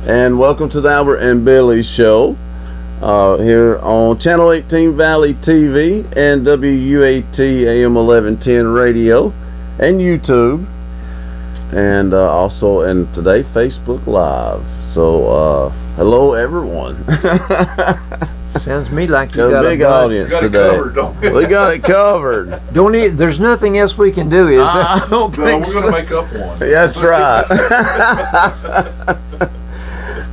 And welcome to the Albert and Billy Show here on Channel 18 Valley TV and WUAT AM 1110 Radio and YouTube, and also and today Facebook Live. So hello everyone. Sounds to me like you got a big audience today. We got it covered. There's nothing else we can do, is there? I don't think we're gonna make up one. That's right.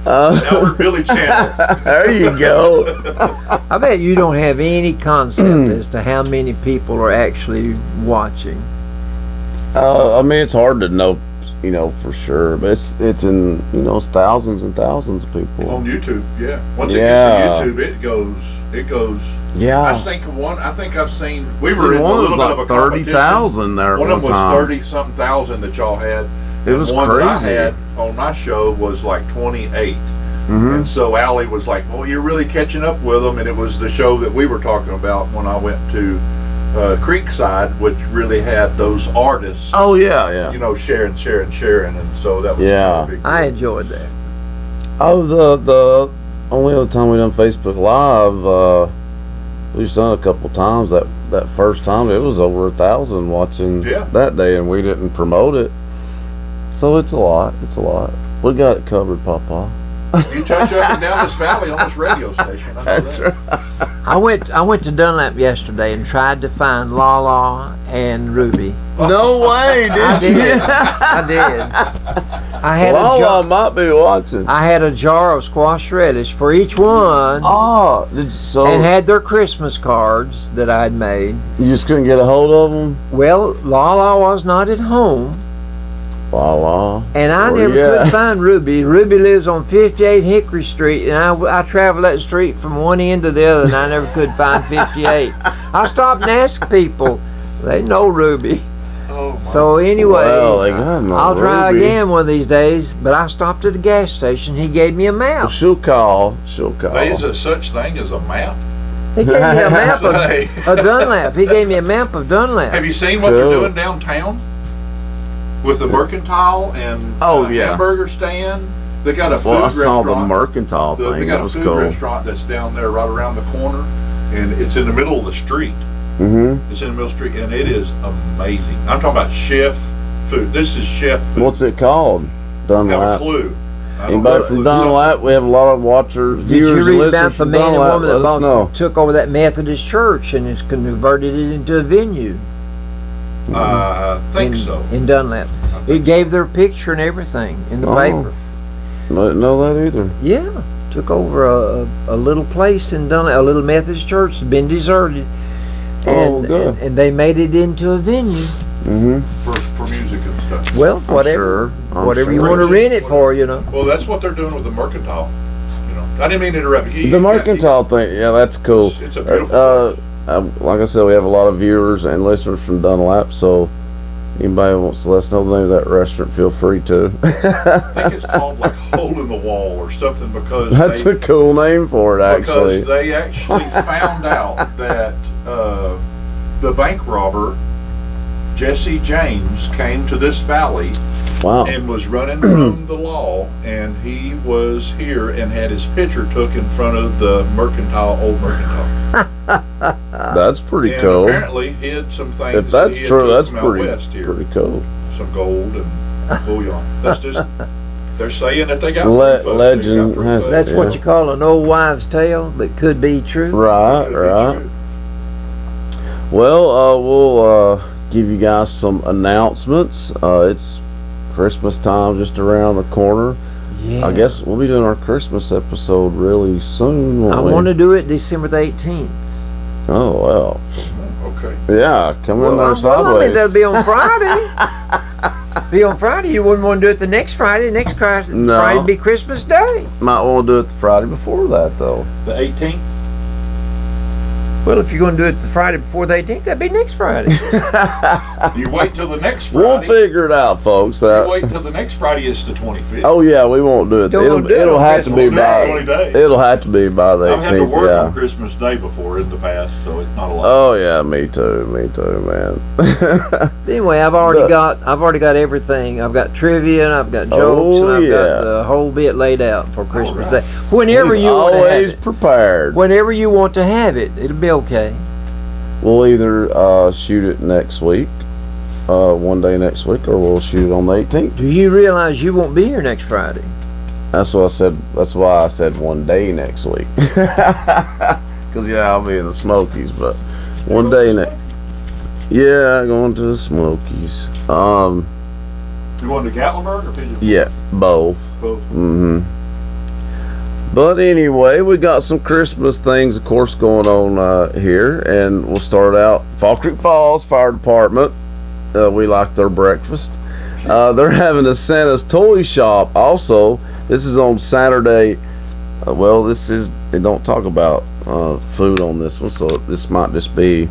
Albert Billy channel. There you go. I bet you don't have any concept as to how many people are actually watching. I mean, it's hard to know, for sure, but it's in, it's thousands and thousands of people on YouTube. Yeah. Once it gets to YouTube, it goes. Yeah. I think I've seen. We See, were in a one little was bit of like a 30,000 there. One of them time. was 30-something thousand that y'all had. It was one crazy. That I had on my show was like 28. And so Allie was like, "Well, you're really catching up with them," and it was the show that we were talking about when I went to Creekside, which really had those artists. Oh yeah. Sharing, and so that was kind of a big deal. I enjoyed that. Oh, the only other time we done Facebook Live, we've done a couple times. That first time it was over 1,000 watching that day, and we didn't promote it. So it's a lot. We got it covered, Papa. You touch up and down this valley on this radio station. That's right. I went to Dunlap yesterday and tried to find Lala and Ruby. No way, did you? I did. I had Lala might be watching. I had a jar of squash relish for each one. Oh, and had their Christmas cards that I'd made. You just couldn't get a hold of them? Well, Lala was not at home. Lala. And I never could find Ruby. Ruby lives on 58 Hickory Street, and I traveled that street from one end to the other, and I never could find 58. I stopped and asked people. They know Ruby. Oh, so anyway, I'll try again one of these days. But I stopped at the gas station. He gave me a map. Well, she'll call. Is there such thing as a map? He gave me a map of Dunlap. He gave me a map of Dunlap. Have you seen what they're doing downtown? With the Mercantile and hamburger stand, they got a food restaurant. I saw the Mercantile thing. They got a food restaurant that's down there right around the corner, and it's in the middle of the street. It's in the middle of the street, and it is amazing. I'm talking about chef food. This is chef food. What's it called? Dunlap. I have a clue. Anybody from Dunlap? We have a lot of watchers, viewers, and listeners from Dunlap. Let us know. Took over that Methodist church and has converted it into a venue. I think so. In Dunlap. It gave their picture and everything in the paper. I didn't know that either. Yeah. Took over a little place in Dunlap, a little Methodist church. It's been deserted. Good. And they made it into a venue. For music and stuff. Well, whatever you want to rent it for, Well, that's what they're doing with the Mercantile. I didn't mean to interrupt you. The Mercantile thing, that's cool. It's a beautiful place. Like I said, we have a lot of viewers and listeners from Dunlap, so anybody wants to let us know the name of that restaurant, feel free to. I think it's called like Hole in the Wall or something because that's a cool name for it, actually. Because they actually found out that the bank robber, Jesse James, came to this valley and was running from the law, and he was here and had his picture took in front of the old Mercantile. That's pretty cool. Apparently hid some things. If that's true, that's pretty cool. Some gold and bullion. That's just, they're saying that they got legend. That's what you call an old wives' tale that could be true. Right. Well, we'll give you guys some announcements. It's Christmas time just around the corner. Yeah. I guess we'll be doing our Christmas episode really soon, won't we? I want to do it December the 18th. Oh, well. Okay. Yeah, come in there sideways. Well, I mean, that'll be on Friday. Be on Friday. You wouldn't want to do it the next Friday. Friday would be Christmas Day. Might want to do it the Friday before that, though. The 18th? Well, if you're going to do it the Friday before the 18th, that'd be next Friday. You wait till the next Friday. We'll figure it out, folks. You wait till the next Friday is the 25th. Oh yeah, we won't do it. It'll have to be by. It'll have to be by the 18th. I've had to work on Christmas Day before in the past, so so it's not a lot. Oh yeah, me too, man. Anyway, I've already got everything. I've got trivia, and I've got jokes, and I've got the whole bit laid out for Christmas Day. Whenever He's you want to have always it. prepared. Whenever you want to have it, it'll be okay. We'll either shoot it next week, one day next week, or we'll shoot it on the 18th. Do you realize you won't be here next Friday? That's what I said. That's why I said one day next week. Because I'll be in the Smokies, but one day next. Yeah, going to the Smokies. You going to Gatlinburg or Pigeon? Yeah, both. Both. But anyway, we got some Christmas things, of course, going on here, and we'll start out. Fall Creek Falls Fire Department. We like their breakfast. They're having a Santa's Toy Shop also. This is on Saturday. They don't talk about food on this one, so this might just be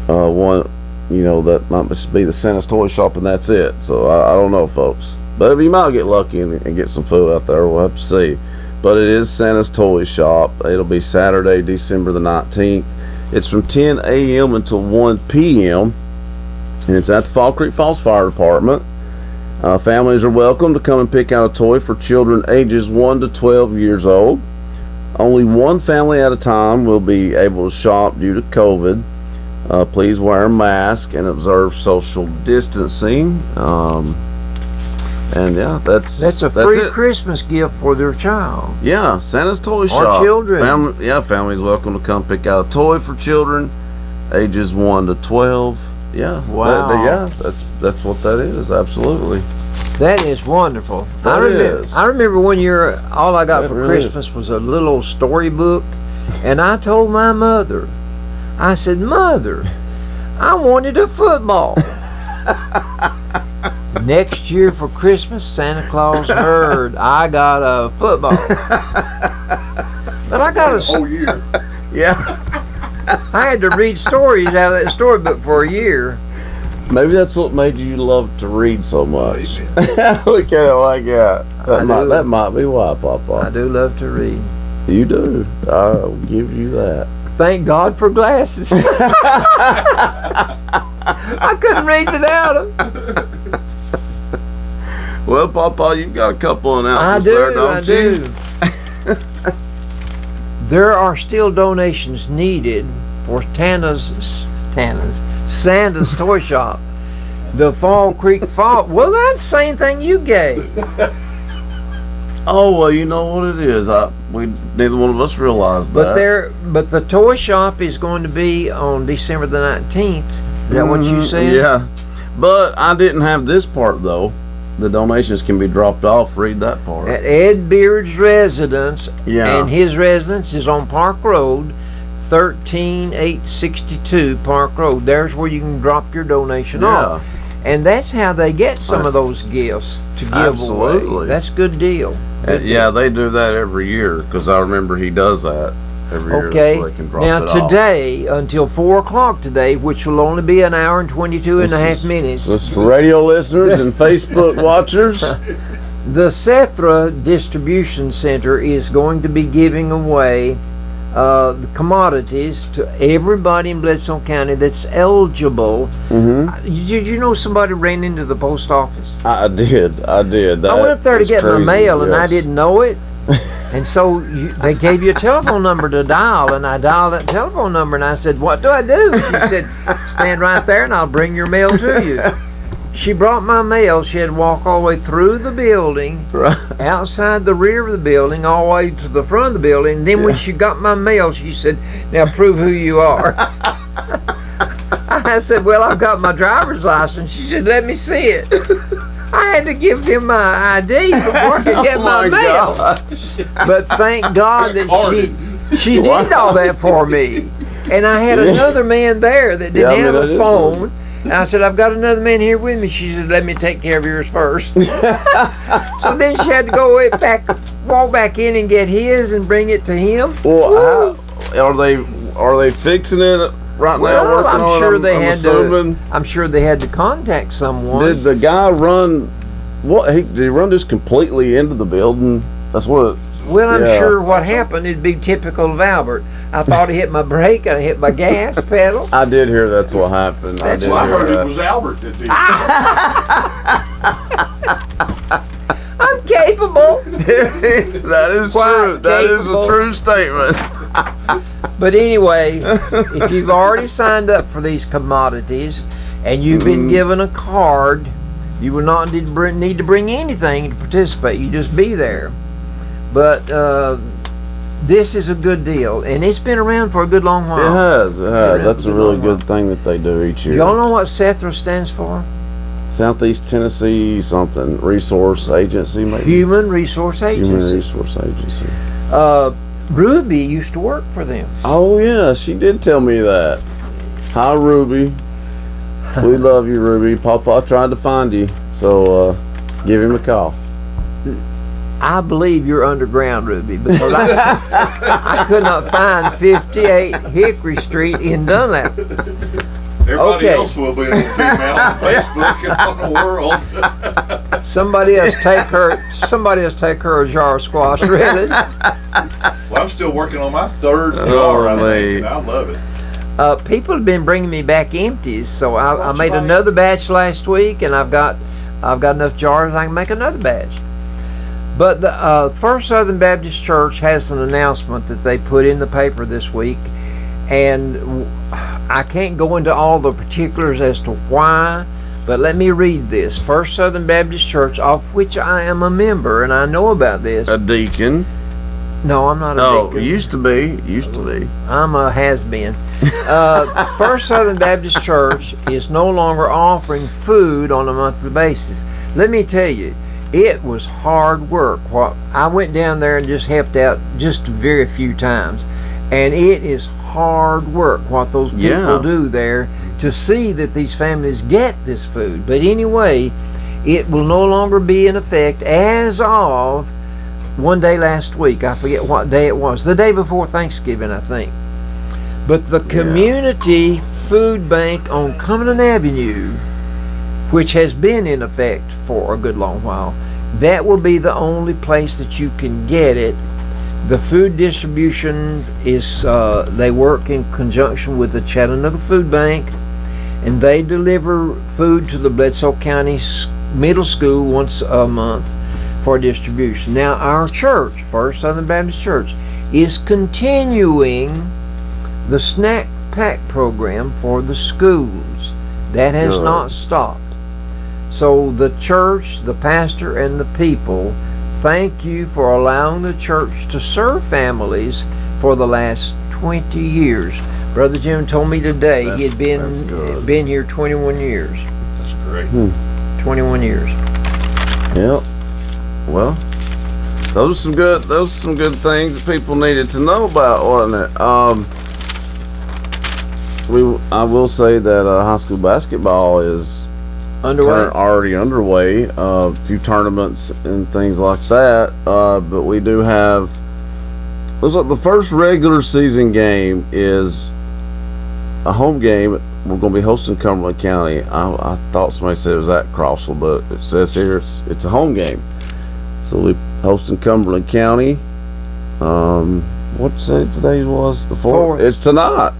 one, that might just be the Santa's Toy Shop, and that's it. So I don't know, folks. But you might get lucky and get some food out there. We'll have to see. But it is Santa's Toy Shop. It'll be Saturday, December the 19th. It's from 10 a.m. until 1 p.m. And it's at the Fall Creek Falls Fire Department. Families are welcome to come and pick out a toy for children ages 1 to 12 years old. Only one family at a time will be able to shop due to COVID. Please wear a mask and observe social distancing. And yeah, that's a free Christmas gift for their child. Yeah, Santa's Toy Shop. Or children. Families welcome to come pick out a toy for children ages 1 to 12. Yeah. Wow. That's what that is. Absolutely. That is wonderful. I remember one year all I got for Christmas was a little old storybook, and I told my mother, I said, "Mother, I wanted a football." Next year for Christmas, Santa Claus heard I got a football. But I got a whole year. Yeah. I had to read stories out of that storybook for a year. Maybe that's what made you love to read so much. Look at it like that. That might be why, Papa. I do love to read. You do. I'll give you that. Thank God for glasses. I couldn't read without them. Well, Papa, you've got a couple announcements there, don't you? I do. There are still donations needed for Santa's Toy Shop. The Fall Creek Fall. Well, that's the same thing you gave. Oh, well, you know what it is. Neither one of us realized that. But the toy shop is going to be on December the 19th. Is that what you said? Yeah. But I didn't have this part, though. The donations can be dropped off. Read that part. At Ed Beard's residence, yeah. And his residence is on Park Road, 13862 Park Road. There's where you can drop your donation off. And that's how they get some of those gifts to give away. That's a good deal. Yeah, they do that every year, because I remember he does that every year. Okay. So they can drop now it today, until 4 o'clock today, which will only be an hour and 22 and a half minutes. This is for radio listeners and Facebook watchers. The Sethra Distribution Center is going to be giving away the commodities to everybody in Bledsoe County that's eligible. Did you know somebody ran into the post office? I did. I went up there to get my mail, and I didn't know it. And so they gave you a telephone number to dial, and I dialed that telephone number, and I said, "What do I do?" She said, "Stand right there, and I'll bring your mail to you." She brought my mail. She had to walk all the way through the building, outside the rear of the building, all the way to the front of the building. And then when she got my mail, she said, "Now prove who you are." I said, "Well, I've got my driver's license." She said, "Let me see it." I had to give them my ID before I could get my mail. But thank God that she did all that for me. And I had another man there that didn't have a phone. And I said, "I've got another man here with me." She said, "Let me take care of yours first." So then she had to go walk back in and get his and bring it to him. Well, are they fixing it right now? I'm sure they had to contact someone. Did the guy run? Did he run just completely into the building? That's what. Well, I'm sure what happened, it'd be typical of Albert. I thought I hit my brake and I hit my gas pedal. I did hear that's what happened. That's Well, I heard that. it was Albert that did I'm capable. That is Quite true. That is capable. a true statement. But anyway, if you've already signed up for these commodities and you've been given a card, you will not need to bring anything to participate. You just be there. But this is a good deal, and it's been around for a good long while. It has. It has. Yeah, That's a good really long good while. thing that they do each year. Y'all know what Sethra stands for? Southeast Tennessee something resource agency, maybe. Human Resource Agency. Human Resource Agency. Ruby used to work for them. Oh yeah, she did tell me that. Hi Ruby. We love you, Ruby. Papa tried to find you, so give him a call. I believe you're underground, Ruby, because I could not find 58 Hickory Street in Dunlap. Everybody Okay. else will be able to email on Facebook and on the world. Somebody else take her a jar of squash, really. Well, I'm still working on my third jar, I think, and I love it. People have been bringing me back empties, so I What's made your another batch last week, and I've got enough jars I can make another batch. But the First Southern Baptist Church has an announcement that they put in the paper this week, and I can't go into all the particulars as to why, but let me read this. First Southern Baptist Church, of which I am a member, and I know about this. A deacon. No, I'm not a Oh, deacon. used to be. I'm a has-been. First Southern Baptist Church is no longer offering food on a monthly basis. Let me tell you, it was hard work. I went down there and just helped out just very few times, and it is hard work what those people do there to see that these families get this food. But anyway, it will no longer be in effect as of one day last week. I forget what day it was. The day before Thanksgiving, I think. But the community food bank on Cumberland Avenue, which has been in effect for a good long while, that will be the only place that you can get it. The food distribution is, they work in conjunction with the Chattanooga Food Bank, and they deliver food to the Bledsoe County Middle School once a month for distribution. Now, our church, First Southern Baptist Church, is continuing the snack pack program for the schools. That has not stopped. So the church, the pastor, and the people thank you for allowing the church to serve families for the last 20 years. Brother Jim told me today he had been here 21 years. That's great. 21 years. Yep. Well, those are some good things that people needed to know about, wasn't it? I will say that high school basketball is already underway. A few tournaments and things like that. But we do have. Looks like the first regular season game is a home game. We're going to be hosting Cumberland County. I thought somebody said it was at Crossville, but it says here it's a home game. So we're hosting Cumberland County. What's it today was? The 4th? It's tonight.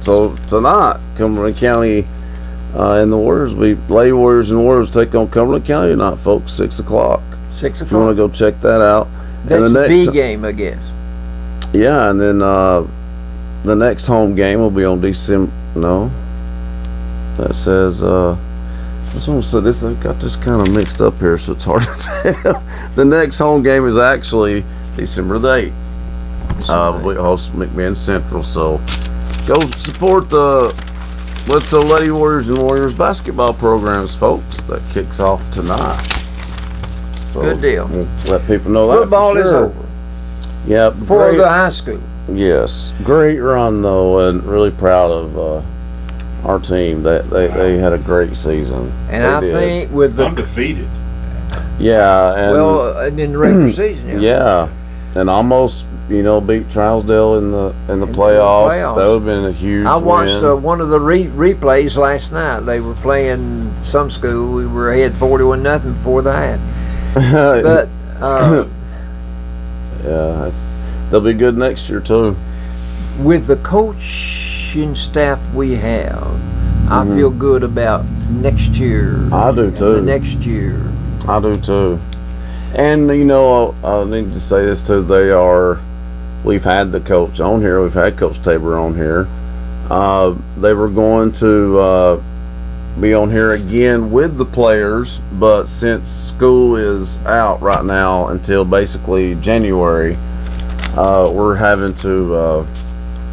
So tonight, Cumberland County and the Warriors, Lady Warriors and Warriors take on Cumberland County tonight, folks, 6 o'clock. 6 o'clock. If you want to go check that out. That's the B game, I guess. Yeah, and then the next home game will be on December. No, that says this one said this. I've got this kind of mixed up here, so it's hard to tell. The next home game is actually December the 8th. We host McMinn Central, so go support the Bledsoe Lady Warriors and Warriors basketball programs, folks. That kicks off tonight. So good deal. We'll let people know that Football for is sure. over. Yeah, For the high school. Yes, great run though, and really proud of our team. They had a great season. And I think with the undefeated. Yeah, and in the regular season. Yeah, and almost beat Trousdale in the playoffs. That would have been a huge. I watched win. one of the replays last night. They were playing some school. We were ahead 41-0 before the half. But yeah, they'll be good next year too. with the coaching staff we have, I feel good about next year. I do too. The next year. I do too. And you know, I need to say this too. We've had the coach on here. We've had Coach Tabor on here. They were going to be on here again with the players, but since school is out right now until basically January, we're having to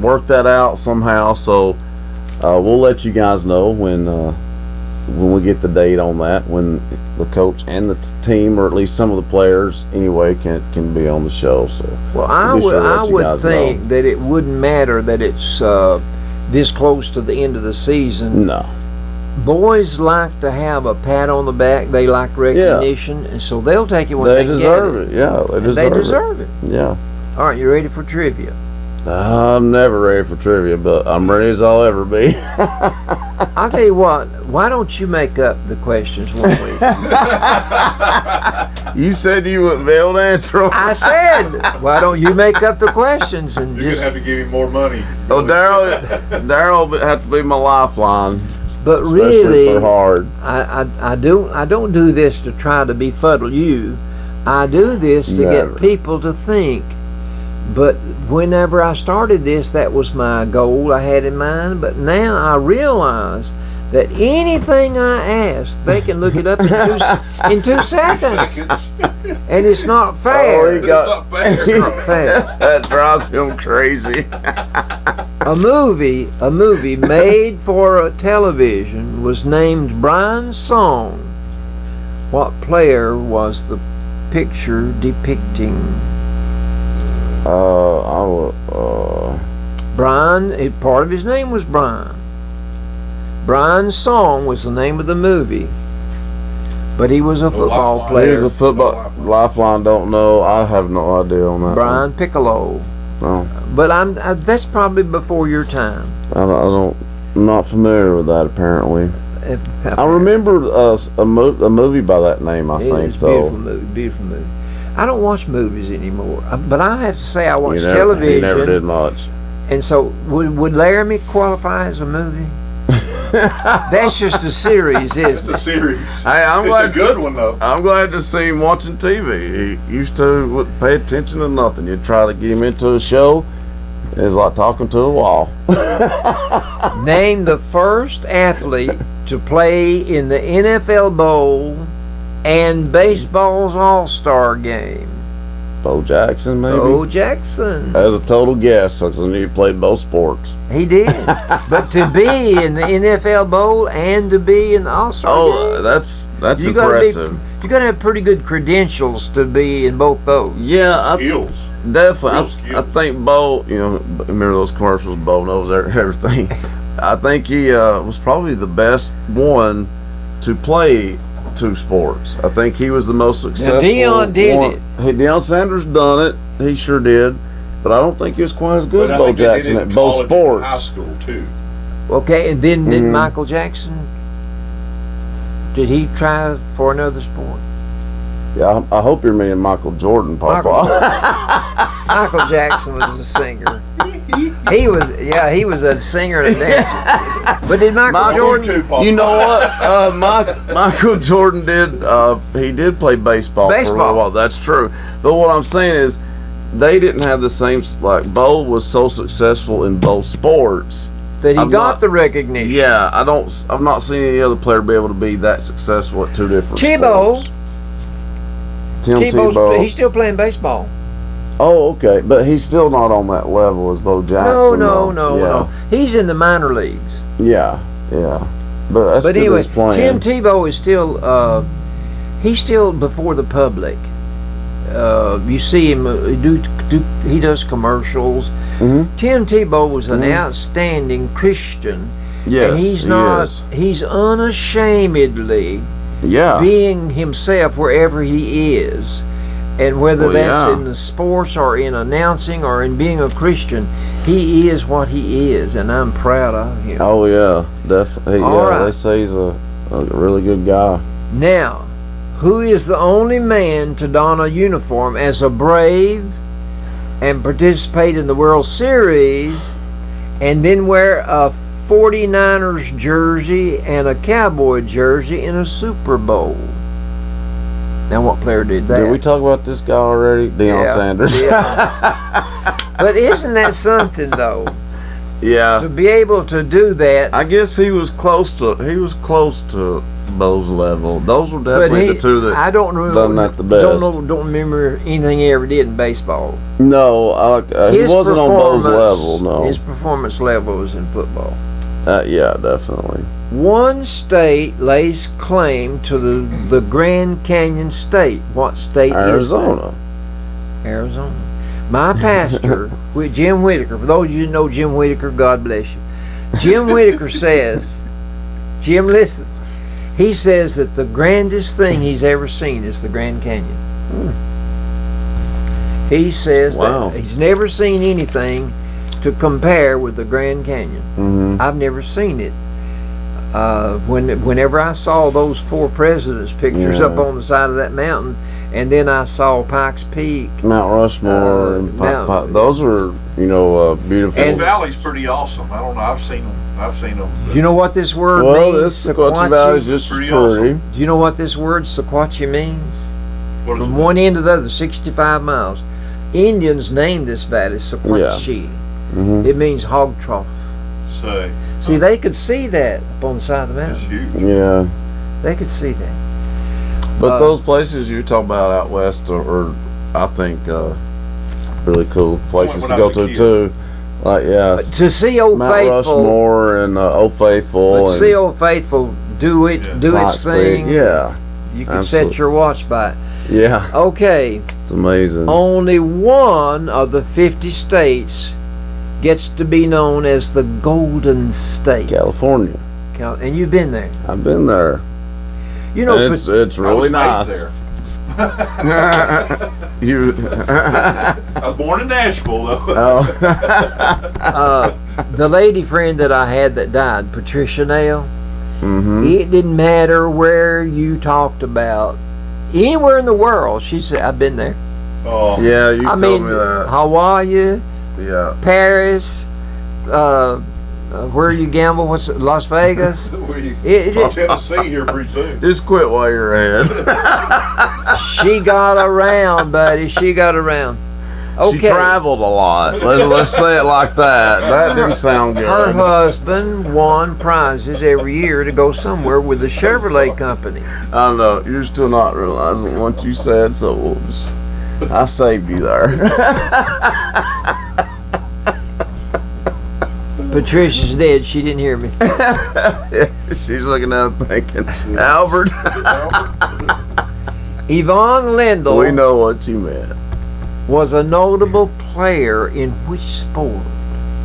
work that out somehow. So we'll let you guys know when we get the date on that, when the coach and the team, or at least some of the players anyway, can be on the show. So well, I would think that it wouldn't matter that it's this close to the end of the season. No. Boys like to have a pat on the back. They like recognition, and so they'll take it when they deserve get it. Yeah, they deserve it. Yeah. All right, you ready for trivia? I'm never ready for trivia, but I'm ready as I'll ever be. I'll tell you what. Why don't you make up the questions one week? You said you wouldn't be able to answer them. I said, why don't you make up the questions and You're just gonna have to give him more money. Oh, Daryl would have to be my lifeline. But Especially really, for hard. I don't do this to try to befuddle you. I do this to get people to think. But whenever I started this, that was my goal I had in mind. But now I realize that anything I ask, they can look it up in 2 seconds. And it's not fair. It's not fair. That drives him crazy. A movie made for a television was named Brian's Song. What player was the picture depicting? Brian, part of his name was Brian. Brian's Song was the name of the movie. But he was a football player. He was a football lifeline. Don't know. I have no idea on that. Brian Piccolo. No. But that's probably before your time. I'm not familiar with that apparently. I remember a movie by that name. I think though. Beautiful movie. I don't watch movies anymore, but I have to say I watch television. He never did much. And so, would Laramie qualify as a movie? That's just a series, isn't it? It's a series. Hey, It's a good one though. I'm glad to see him watching TV. He used to wouldn't pay attention to nothing. You'd try to get him into a show. It's like talking to a wall. Name the first athlete to play in the NFL Bowl and baseball's All-Star game. Bo Jackson, maybe? Bo Jackson. As a total guess, because I knew he played both sports. He did. But to be in the NFL Bowl and to be in the All-Star game, that's impressive. You got to have pretty good credentials to be in both those. Yeah, Skills. Definitely. I think Bo, remember those commercials, Bo knows everything. I think he was probably the best one to play 2 sports. I think he was the most successful. Deion did it. Deion Sanders done it. He sure did. But I don't think he was quite as good as Bo Jackson at both sports. High school too. Okay, and then did Michael Jackson? Did he try for another sport? Yeah, I hope you're meaning Michael Jordan, Papa. Michael Jackson was a singer. He was a singer and a dancer. But did Michael Jordan? You know what? Michael Jordan did play baseball for a little while. That's true. But what I'm saying is, they didn't have the same. Like Bo was so successful in both sports that he got the recognition. Yeah, I've not seen any other player be able to be that successful at 2 different sports. Tim Tebow. He's still playing baseball. Oh, okay, but he's still not on that level as Bo Jackson. No. He's in the minor leagues. Yeah. But that's good anyway, he's playing. Tim Tebow is still he's still before the public. You see him he does commercials. Mm-hmm. Tim Tebow was an outstanding Christian. Yes, and he's unashamedly being himself wherever he is. And whether that's in the sports or in announcing or in being a Christian, he is what he is, and I'm proud of him. Oh yeah, definitely. They say he's a really good guy. Now, who is the only man to don a uniform as a Brave and participate in the World Series and then wear a 49ers jersey and a Cowboy jersey in a Super Bowl. Now, what player did that? Did we talk about this guy already? Deion Sanders. Yeah. But isn't that something, though? Yeah. To be able to do that. I guess he was close to Bo's level. Those were definitely the two that I don't remember, done that the best. Don't remember anything he ever did in baseball. No, he wasn't on Bo's level. No, his performance level was in football. Yeah, definitely. One state lays claim to the Grand Canyon State. What state Arizona. is that? Arizona. My pastor, Jim Whitaker, for those of you who know Jim Whitaker, God bless you. Jim Whitaker says, Jim, listen, he says that the grandest thing he's ever seen is the Grand Canyon. He says that he's never seen anything to compare with the Grand Canyon. Mm-hmm. I've never seen it. Whenever I saw those 4 presidents' pictures up on the side of that mountain, and then I saw Pikes Peak, Mount Rushmore, and those are beautiful. This valley's pretty awesome. I don't know. I've seen them. You know what this word means? Well, this Sequatchie Valley is just pretty. Awesome. Do you know what this word Sequatchie means? From one end to the other, 65 miles. Indians named this valley Sequatchie. Mm-hmm. It means hog trough. See, they could see that up on the side of the mountain. It's huge. Yeah. They could see that. But those places you talk about out west are I think, really cool places to go to too. Like to see Old Mount Faithful, Rushmore and Old Faithful. But see Old Faithful do its thing. Yeah. You can set your watch by it. Yeah. Okay. It's amazing. Only one of the 50 states gets to be known as the Golden State. California. And you've been there. I've been there. You know, it's really nice. You. I was born in Nashville, though. The lady friend that I had that died, Patricia Nail. Mm-hmm. It didn't matter where you talked about, anywhere in the world. She said, "I've been there." Oh. Yeah, you told me that. Hawaii. Yeah. Paris. Where you gamble? What's it, Las Vegas? Tennessee here pretty soon. Just quit while you're ahead. She got around, buddy. She got around. Okay. She traveled a lot. Let's say it like that. That didn't sound good. Her husband won prizes every year to go somewhere with the Chevrolet company. I know. You're still not realizing what you said, so I saved you there. Patricia's dead. She didn't hear me. She's looking at it thinking, Albert. Yvonne Lendl. We know what you meant. Was a notable player in which sport?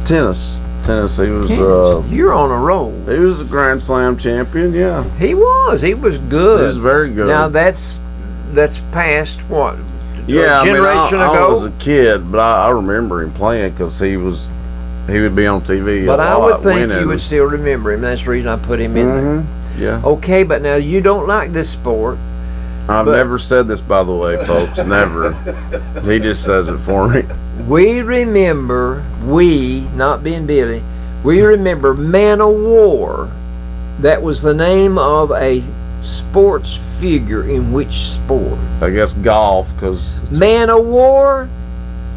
Tennis. He was. You're on a roll. He was a Grand Slam champion. Yeah. He was. He was good. He was very good. Now that's past what? Yeah, a generation ago. I was a kid, but I remember him playing because he would be on TV. But I would think you would still remember him. That's the reason I put him in there. Yeah. Okay, but now you don't like this sport. I've never said this, by the way, folks. Never. He just says it for me. We remember, not being Billy, we remember Man of War. That was the name of a sports figure in which sport? I guess golf, because... Man of War?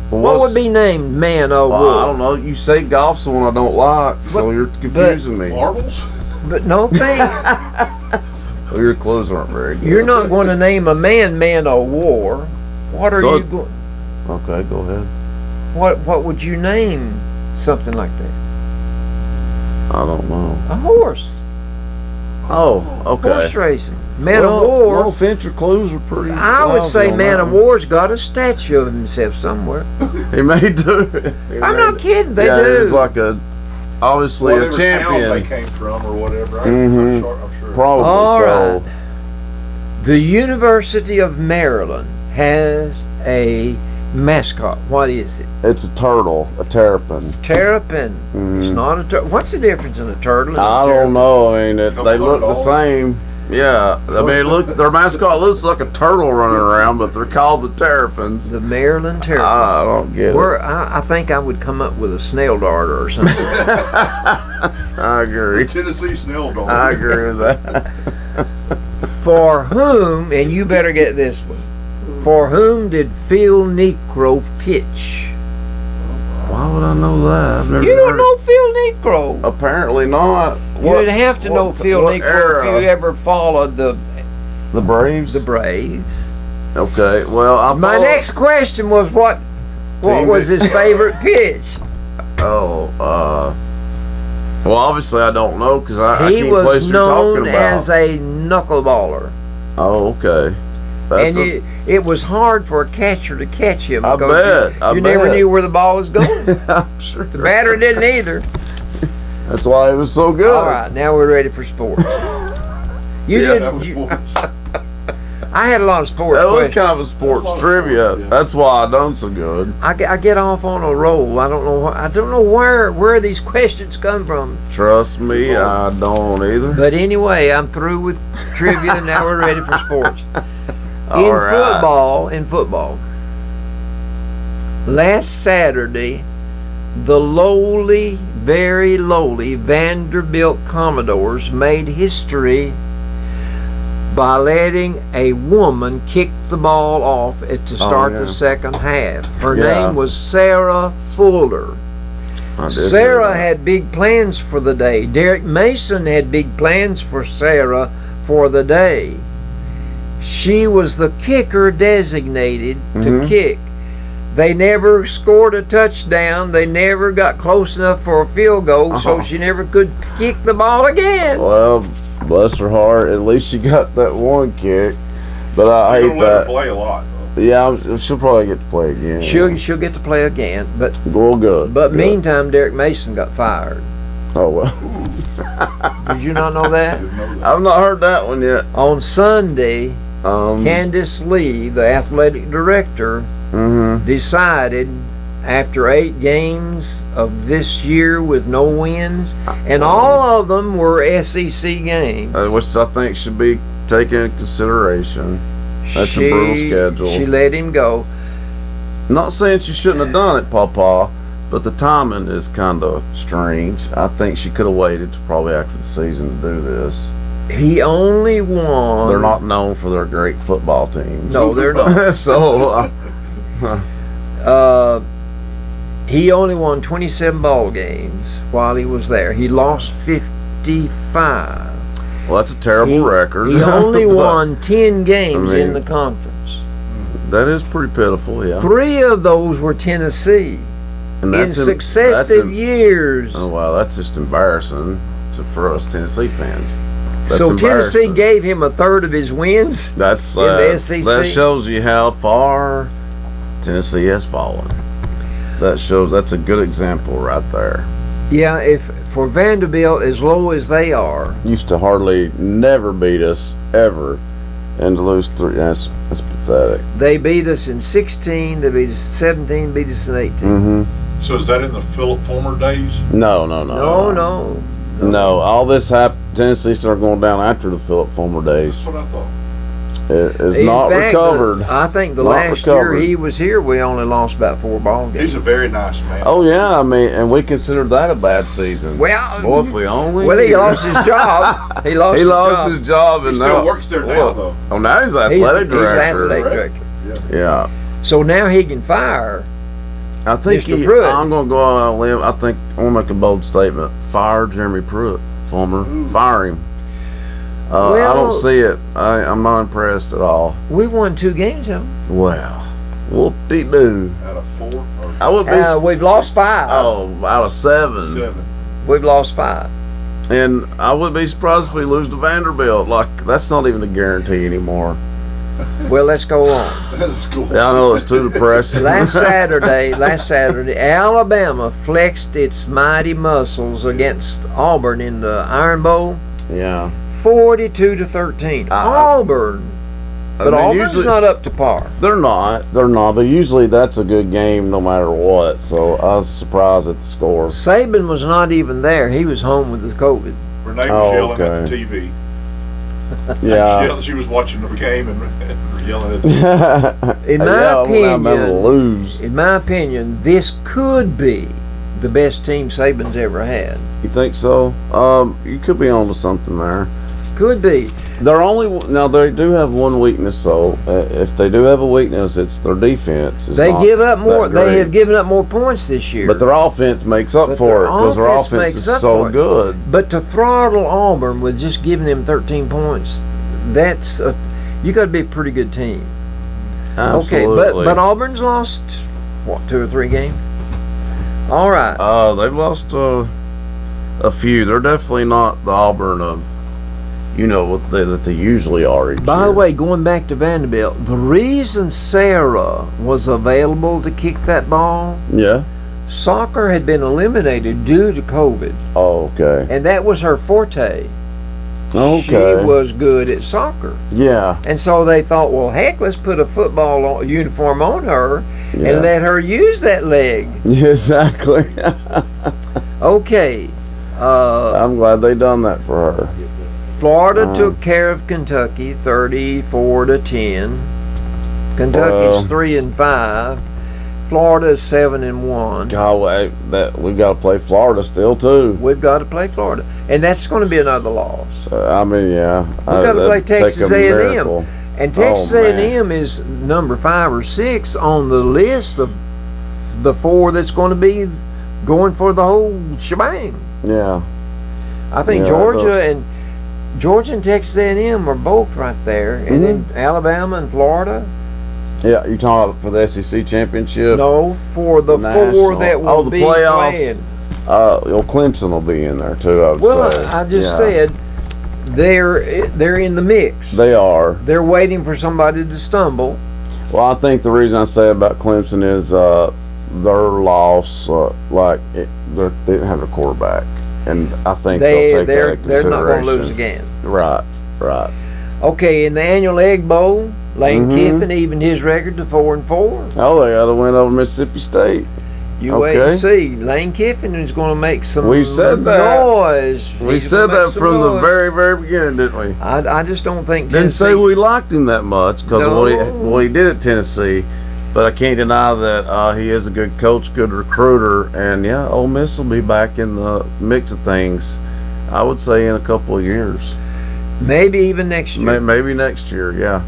What would be named Man of War? I don't know. You say golf's the one I don't like, so you're confusing me. Marbles? But no thing. Well, your clues aren't very good. You're not going to name a man of War. What are you going? Okay, go ahead. What would you name something like that? I don't know. A horse. Oh, okay. Horse racing. Man of War. No offense, your clues are pretty. I would say Man of War's got a statue of himself somewhere. He may do. I'm not kidding. They do. He's like obviously a champion. Town they came from or whatever. Mm-hmm. I'm sure. Probably All so. right. The University of Maryland has a mascot. What is it? It's a turtle, a terrapin. Terrapin. It's not a turtle. What's the difference in a turtle and I don't know. I mean, they look the same. Yeah, I mean, look, their mascot looks like a turtle running around, but they're called the Terrapins. The Maryland Terrapins. I don't get it. I think I would come up with a snail darter or something. I agree. Tennessee snail dart. I agree with that. For whom, and you better get this one, for whom did Phil Necro pitch? Why would I know that? I've never You don't heard know Phil Necro. Apparently not. You'd have to know Phil what Necro era? if you ever followed the Braves? Braves. Okay, well, My next question was what was his favorite pitch? Well, obviously I don't know because I He can't place was you're talking known about. as a knuckleballer. Oh, okay. That's And it was hard for a catcher to catch him. I because bet. You never knew where the ball was going. I'm sure. The batter didn't either. That's why it was so good. All right, now we're ready for sports. That was sports. I had a lot of sports That was questions. kind of a sports Sports, trivia. yeah. That's why I done so good. I get off on a roll. I don't know where these questions come from. Trust me, I don't either. But anyway, I'm through with trivia. Now we're ready for sports. All right. In football, last Saturday, the very lowly Vanderbilt Commodores made history by letting a woman kick the ball off to start the second half. Her name was Sarah Fuller. Sarah had big plans for the day. Derek Mason had big plans for Sarah for the day. She was the kicker designated to kick. They never scored a touchdown. They never got close enough for a field goal, so she never could kick the ball again. Well, bless her heart. At least she got that one kick. But I hate Let her that. play a lot, though. Yeah, she'll probably get to play again. She'll get to play again, but good. But good. meantime, Derek Mason got fired. Oh well. Did you not know that? I've not heard that one yet. On Sunday, Um. Candace Lee, the athletic director, decided after 8 games of this year with no wins, and all of them were SEC games. Which I think should be taken into consideration. That's a brutal schedule. She let him go. Not saying she shouldn't have done it, Papa, but the timing is kind of strange. I think she could have waited to probably after the season to do this. He only won. They're not known for their great football teams. No, they're not. So, he only won 27 ball games while he was there. He lost 55. well, that's a terrible record. He only but won 10 games I mean, in the conference. That is pretty pitiful, yeah. 3 of those were Tennessee And in successive years. Oh, wow, that's just embarrassing for us Tennessee fans. That's So Tennessee embarrassing. gave him a third of his wins. That's in the SEC. That shows you how far Tennessee has fallen. That's a good example right there. Yeah, if for Vanderbilt, as low as they are, Used to hardly never beat us ever, and to lose 3, that's pathetic. they beat us in 16, they beat us in 17, beat us in 18. So is that in the Philip Fulmer days? No. No. All this happened. Tennessee started going down after the Philip Fulmer days. That's what I thought. It is In not fact, recovered. I think the Not last year recovered. he was here, we only lost about 4 ball games. He's a very nice man. Oh yeah, I mean, and we considered that a bad season. Well, Boy, if we only. well, he lost his job. He lost his job, He and still now works there now, though. Oh, now he's He's athletic the director. athletic director. Yeah, So now he can fire. I think Mr. Pruitt. I'm gonna go out on a limb. I think I'm gonna make a bold statement. Fire Jeremy Pruitt, former. Fire him. I Well- don't see it. I'm not impressed at all. We won 2 games, though. Well, whoop-de-doo. Out of 4 or I would be. We've lost 5. Oh, out of 7. 7. We've lost 5. And I wouldn't be surprised if we lose to Vanderbilt. Like, that's not even a guarantee anymore. Well, let's go on. That's cool. Yeah, I know it's too depressing. Last Saturday, Alabama flexed its mighty muscles against Auburn in the Iron Bowl, Yeah. 42-13. Auburn, but Auburn's not up to par. They're not. But usually that's a good game no matter what. So I was surprised at the score. Saban was not even there. He was home with his COVID. Renee was Oh, yelling at okay. the TV. Yeah. She was watching the game and yelling at In my I remember opinion, lose. in my opinion, this could be the best team Saban's ever had. You think so? You could be onto something there. Could be. Now they do have one weakness though. If they do have a weakness, it's their defense. They give up more. They have given up more points this year. But their offense makes up for it because their offense is so good. But to throttle Auburn with just giving them 13 points, you got to be a pretty good team. Absolutely. Okay, but Auburn's lost what, 2 or 3 games? All right. They've lost a few. They're definitely not the Auburn of that they usually are each By year. the way, going back to Vanderbilt, the reason Sarah was available to kick that ball, Yeah. soccer had been eliminated due to COVID, Oh, okay. and that was her forte. Okay. She was good at soccer. Yeah. And so they thought, well, heck, let's put a football uniform on her Yeah. and let her use that leg. Exactly. Okay. I'm glad they done that for her. Florida took care of Kentucky 34-10. Kentucky's 3-5. Florida's 7-1. God, we've got to play Florida still too. We've got to play Florida, and that's going to be another loss. I mean, yeah. We've got to play Texas A&M, and Texas man. A&M is number 5 or 6 on the list of the 4 that's going to be going for the whole shebang. Yeah. I think Georgia and Texas A&M are both right there, and then Alabama and Florida. Yeah, you talking about for the SEC championship? No, for the 4 that will be playing. Clemson will be in there too. I would say. Well, I just said they're in the mix. They are. They're waiting for somebody to stumble. Well, I think the reason I say about Clemson is their loss, they didn't have a quarterback, and I think they'll take that into consideration. They're not going to lose again. Right. Okay, in the annual Egg Bowl, Lane Kiffin evened his record to 4-4. Oh, they got to win over Mississippi State. You wait and see. Lane Kiffin is going to make some We said that. noise. We said that from the very, very beginning, didn't we? I just don't think Didn't Tennessee. say we liked him that much because of what he did at Tennessee, but I can't deny that he is a good coach, good recruiter, and yeah, Ole Miss will be back in the mix of things. I would say in a couple of years. Maybe even next year. Maybe next year, yeah.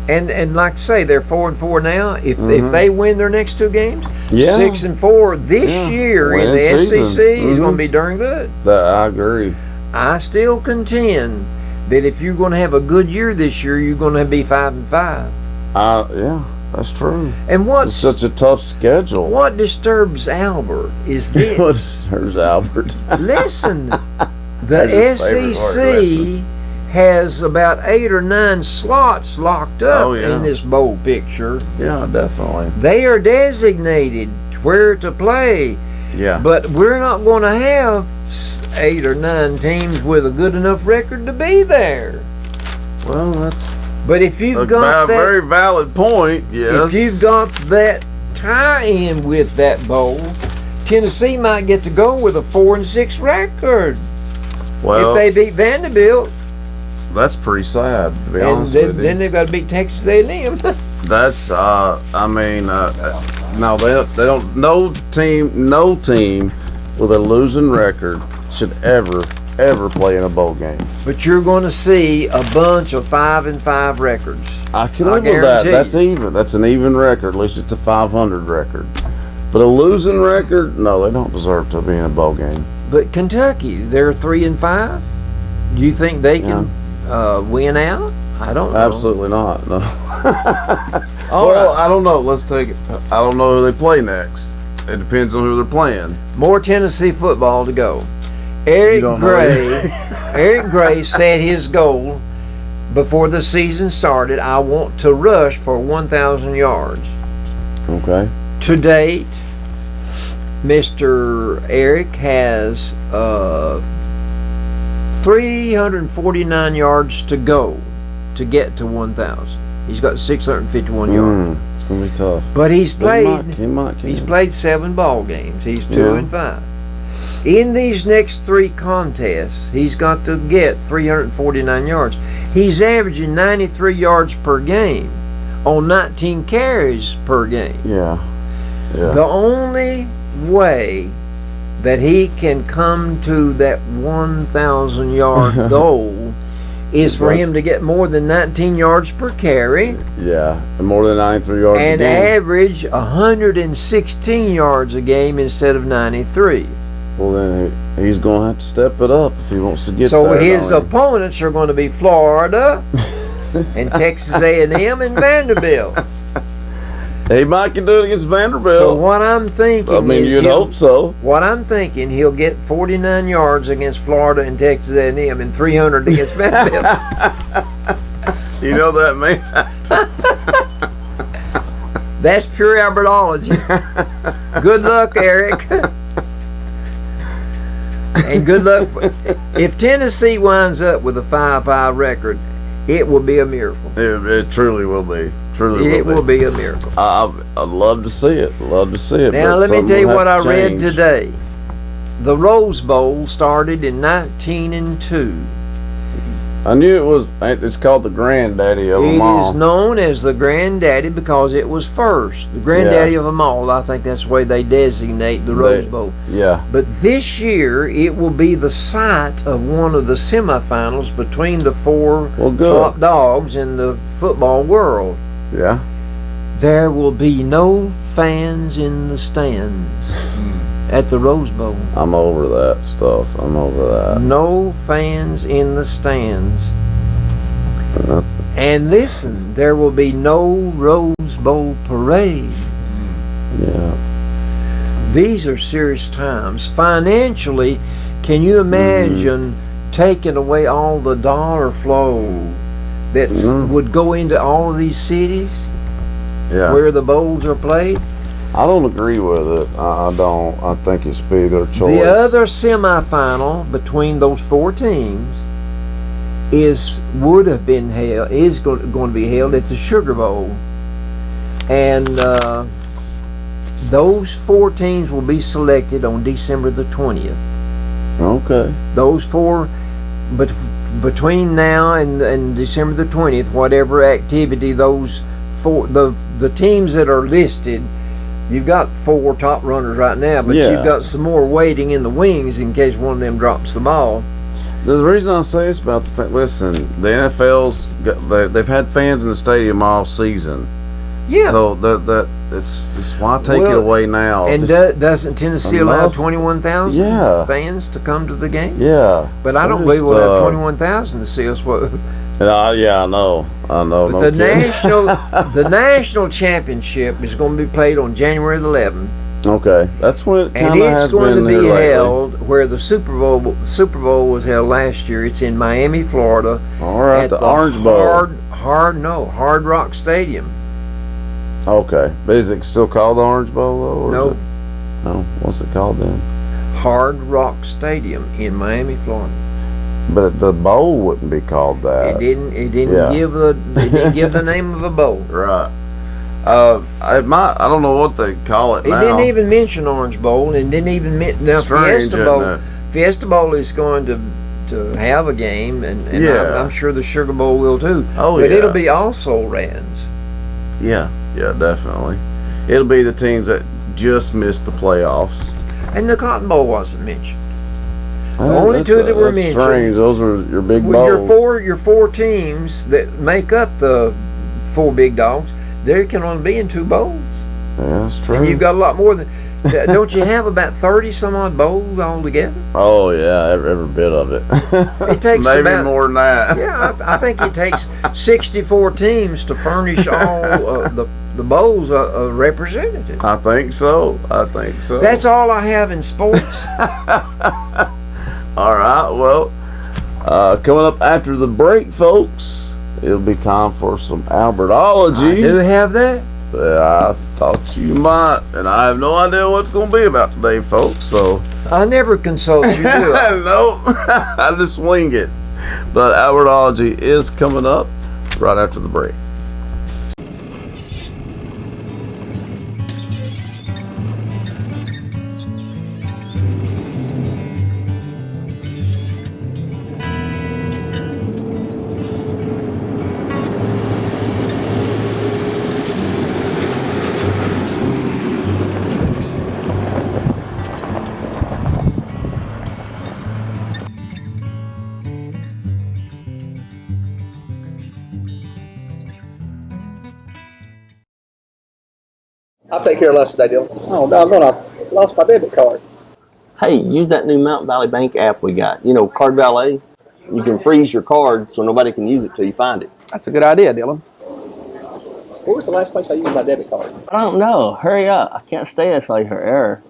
And like I say, they're 4-4 now. If they win their next 2 games, 6-4 this year in the SEC is going to be darn good. I agree. I still contend that if you're going to have a good year this year, you're going to be 5-5. Yeah, that's true. And it's such a tough schedule. What disturbs Albert is this. What disturbs Albert? Listen, the SEC has about 8 or 9 slots locked up in this bowl picture. Yeah, definitely. They are designated where to play. Yeah. But we're not going to have 8 or 9 teams with a good enough record to be there. Well, that's. But if you've got that very valid point, yes. If you've got that tie-in with that bowl, Tennessee might get to go with a 4-6 record. Well, if they beat Vanderbilt. That's pretty sad, to be honest with you. Then they've got to beat Texas A&M. That's, no, they don't. No team with a losing record should ever play in a bowl game. But you're going to see a bunch of 5-5 records. I can live with that. That's even. That's an even record. At least it's a 500 record. But a losing record, no, they don't deserve to be in a bowl game. But Kentucky, they're 3-5. Do you think they can win out? I don't know. Absolutely not. No. Well, I don't know. Let's take it. I don't know who they play next. It depends on who they're playing. More Tennessee football to go. Eric Gray set his goal before the season started. I want to rush for 1,000 yards. Okay. To date, Mr. Eric has 349 yards to go to get to 1,000. He's got 651 yards. It's gonna be tough. But he's played. He's played 7 ball games. He's 2-5. In these next 3 contests, he's got to get 349 yards. He's averaging 93 yards per game on 19 carries per game. Yeah. Yeah. The only way that he can come to that 1,000 yard goal is for him to get more than 19 yards per carry. Yeah, and more than 93 yards and a game. Average 116 yards a game instead of 93. Well, then he's going to have to step it up if he wants to get so there. So his opponents are going to be Florida and Texas A&M and Vanderbilt. He might can do it against Vanderbilt. So what I'm thinking, I mean, you'd hope so. What I'm thinking, he'll get 49 yards against Florida and Texas A&M and 300 against Vanderbilt. You know that, man? That's pure Albertology. Good luck, Eric. And good luck. If Tennessee winds up with a 5-5 record, it will be a miracle. It truly will be. It will be a miracle. I'd love to see it. Love to see it. Now let me tell you what I read today. The Rose Bowl started in 1902. I knew it was. It's called the granddaddy of them all. It is known as the granddaddy because it was first. The granddaddy of them all. I think that's the way they designate the Rose Bowl. Yeah. But this year it will be the site of one of the semifinals between the four top dogs in the football world. Yeah. There will be no fans in the stands at the Rose Bowl. I'm over that stuff. I'm over that. No fans in the stands. And listen, there will be no Rose Bowl parade. Yeah. These are serious times. Financially, can you imagine taking away all the dollar flow that would go into all of these cities where the bowls are played? I don't agree with it. I don't. I think it's be their choice. The other semifinal between those four teams is going to be held at the Sugar Bowl, and those four teams will be selected on December the 20th. Okay. Those four, but between now and December the 20th, whatever activity those four, the teams that are listed. You've got four top runners right now, but you've got some more waiting in the wings in case one of them drops the ball. The reason I say it's about the fact, listen, the NFL's they've had fans in the stadium all season. Yeah. So that it's why take it away now? And doesn't Tennessee allow 21,000 fans to come to the game? Yeah. But I don't believe we'll have 21,000 to see us. Yeah, I know. But the national championship is going to be played on January the 11th. Okay, that's when it kind of has been here lately. And it's going to be held where the Super Bowl was held last year. It's in Miami, Florida. All right, at the Orange Bowl. Hard Rock Stadium. Okay, but is it still called the Orange Bowl though? No. No, what's it called then? Hard Rock Stadium in Miami, Florida. But the bowl wouldn't be called that. It didn't give the name of a bowl. Right. I don't know what they call it now. It didn't even mention Orange Bowl, and didn't even mention Fiesta Bowl. Fiesta Bowl is going to have a game, and I'm sure the Sugar Bowl will too. Oh, but it'll be also Rans. Yeah, definitely. It'll be the teams that just missed the playoffs. And the Cotton Bowl wasn't mentioned. The only two that were mentioned. Strange. Those are your big bowls. Your four teams that make up the four big dogs. There can only be in two bowls. Yeah, that's true. And you've got a lot more than. Don't you have about 30 some odd bowls altogether? Oh yeah, every bit of it. It takes maybe more than that. Yeah, I think it takes 64 teams to furnish all the bowls a representative. I think so. That's all I have in sports. All right, well, coming up after the break, folks, it'll be time for some Albertology. I do have that. Yeah, I thought you might, and I have no idea what it's going to be about today, folks, so. I never consult you, do I? No, I just wing it. But Albertology is coming up right after the break. I'll take care of less today, Dylan. Oh, doggone, I lost my debit card. Hey, use that new Mountain Valley Bank app we got. You know, Card Valet. You can freeze your card so nobody can use it till you find it. That's a good idea, Dylan. Where was the last place I used my debit card? I don't know. Hurry up. I can't stay this late for error.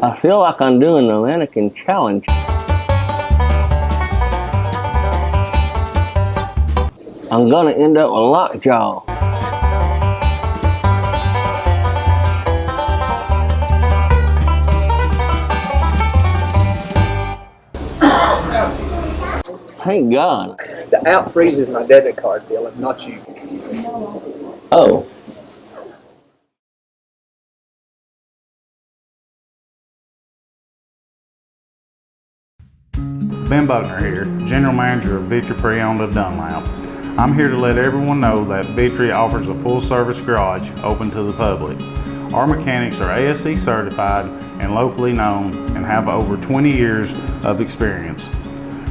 I feel like I'm doing the mannequin challenge. I'm gonna end up with lockjaw. Thank God. The app freezes my debit card, Dylan, not you. Oh. Ben Buckner here, General Manager of Victory Pre-Owned of Dunlap. I'm here to let everyone know that Victory offers a full-service garage open to the public. Our mechanics are ASE certified and locally known and have over 20 years of experience.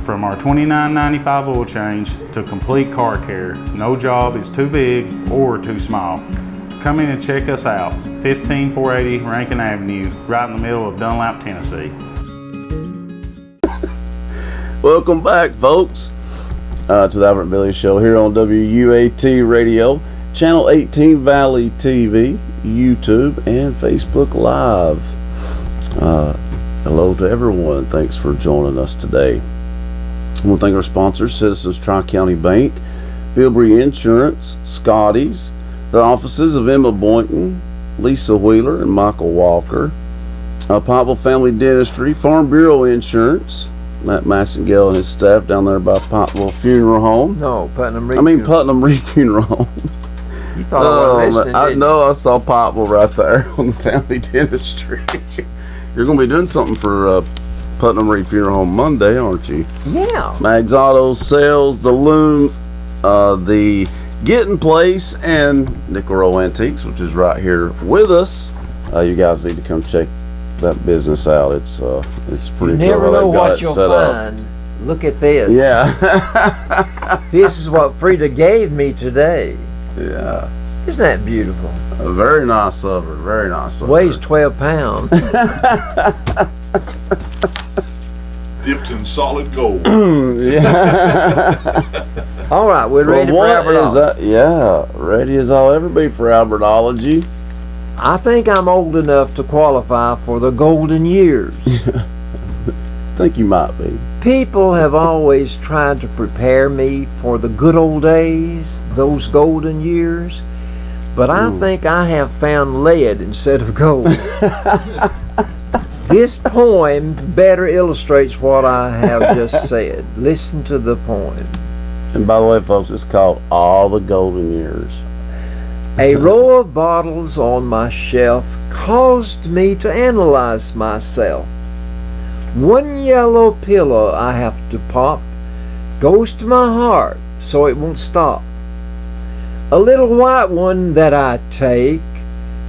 From our $29.95 oil change to complete car care, no job is too big or too small. Come in and check us out, 15480 Rankin Avenue, right in the middle of Dunlap, Tennessee. Welcome back, folks, to the Albert and Billy Show here on WUAT Radio, Channel 18 Valley TV, YouTube, and Facebook Live. Hello to everyone. Thanks for joining us today. I want to thank our sponsors, Citizens Tri-County Bank, Bilbrey Insurance, Scotty's, the offices of Emma Boynton, Lisa Wheeler, and Michael Walker, Popple Family Dentistry, Farm Bureau Insurance, Matt Massengale and his staff down there by Popple Funeral Home. No, Putnam Reef. Putnam Reef Funeral Home. You thought I wasn't listening, I know, I saw Popple right there on the Family Dentistry. You're going to be doing something for Putnam Reef Funeral Home Monday, aren't you? Yeah. Mags Auto Sales, the Loom, the Getting Place, and Nickel Row Antiques, which is right here with us. You guys need to come check that business out. It's pretty cool. You never know what you'll find. Look at this. Yeah. This is what Frida gave me today. Yeah. Isn't that beautiful? Very nice of her. Very nice of her. Weighs 12 pounds. Dipped in solid gold. Yeah. All right, we're ready for Albertology. Yeah, ready as I'll ever be for Albertology. I think I'm old enough to qualify for the golden years. I think you might be. People have always tried to prepare me for the good old days, those golden years, but I think I have found lead instead of gold. This poem better illustrates what I have just said. Listen to the poem. And by the way, folks, it's called All the Golden Years. A row of bottles on my shelf caused me to analyze myself. One yellow pillow I have to pop goes to my heart so it won't stop. A little white one that I take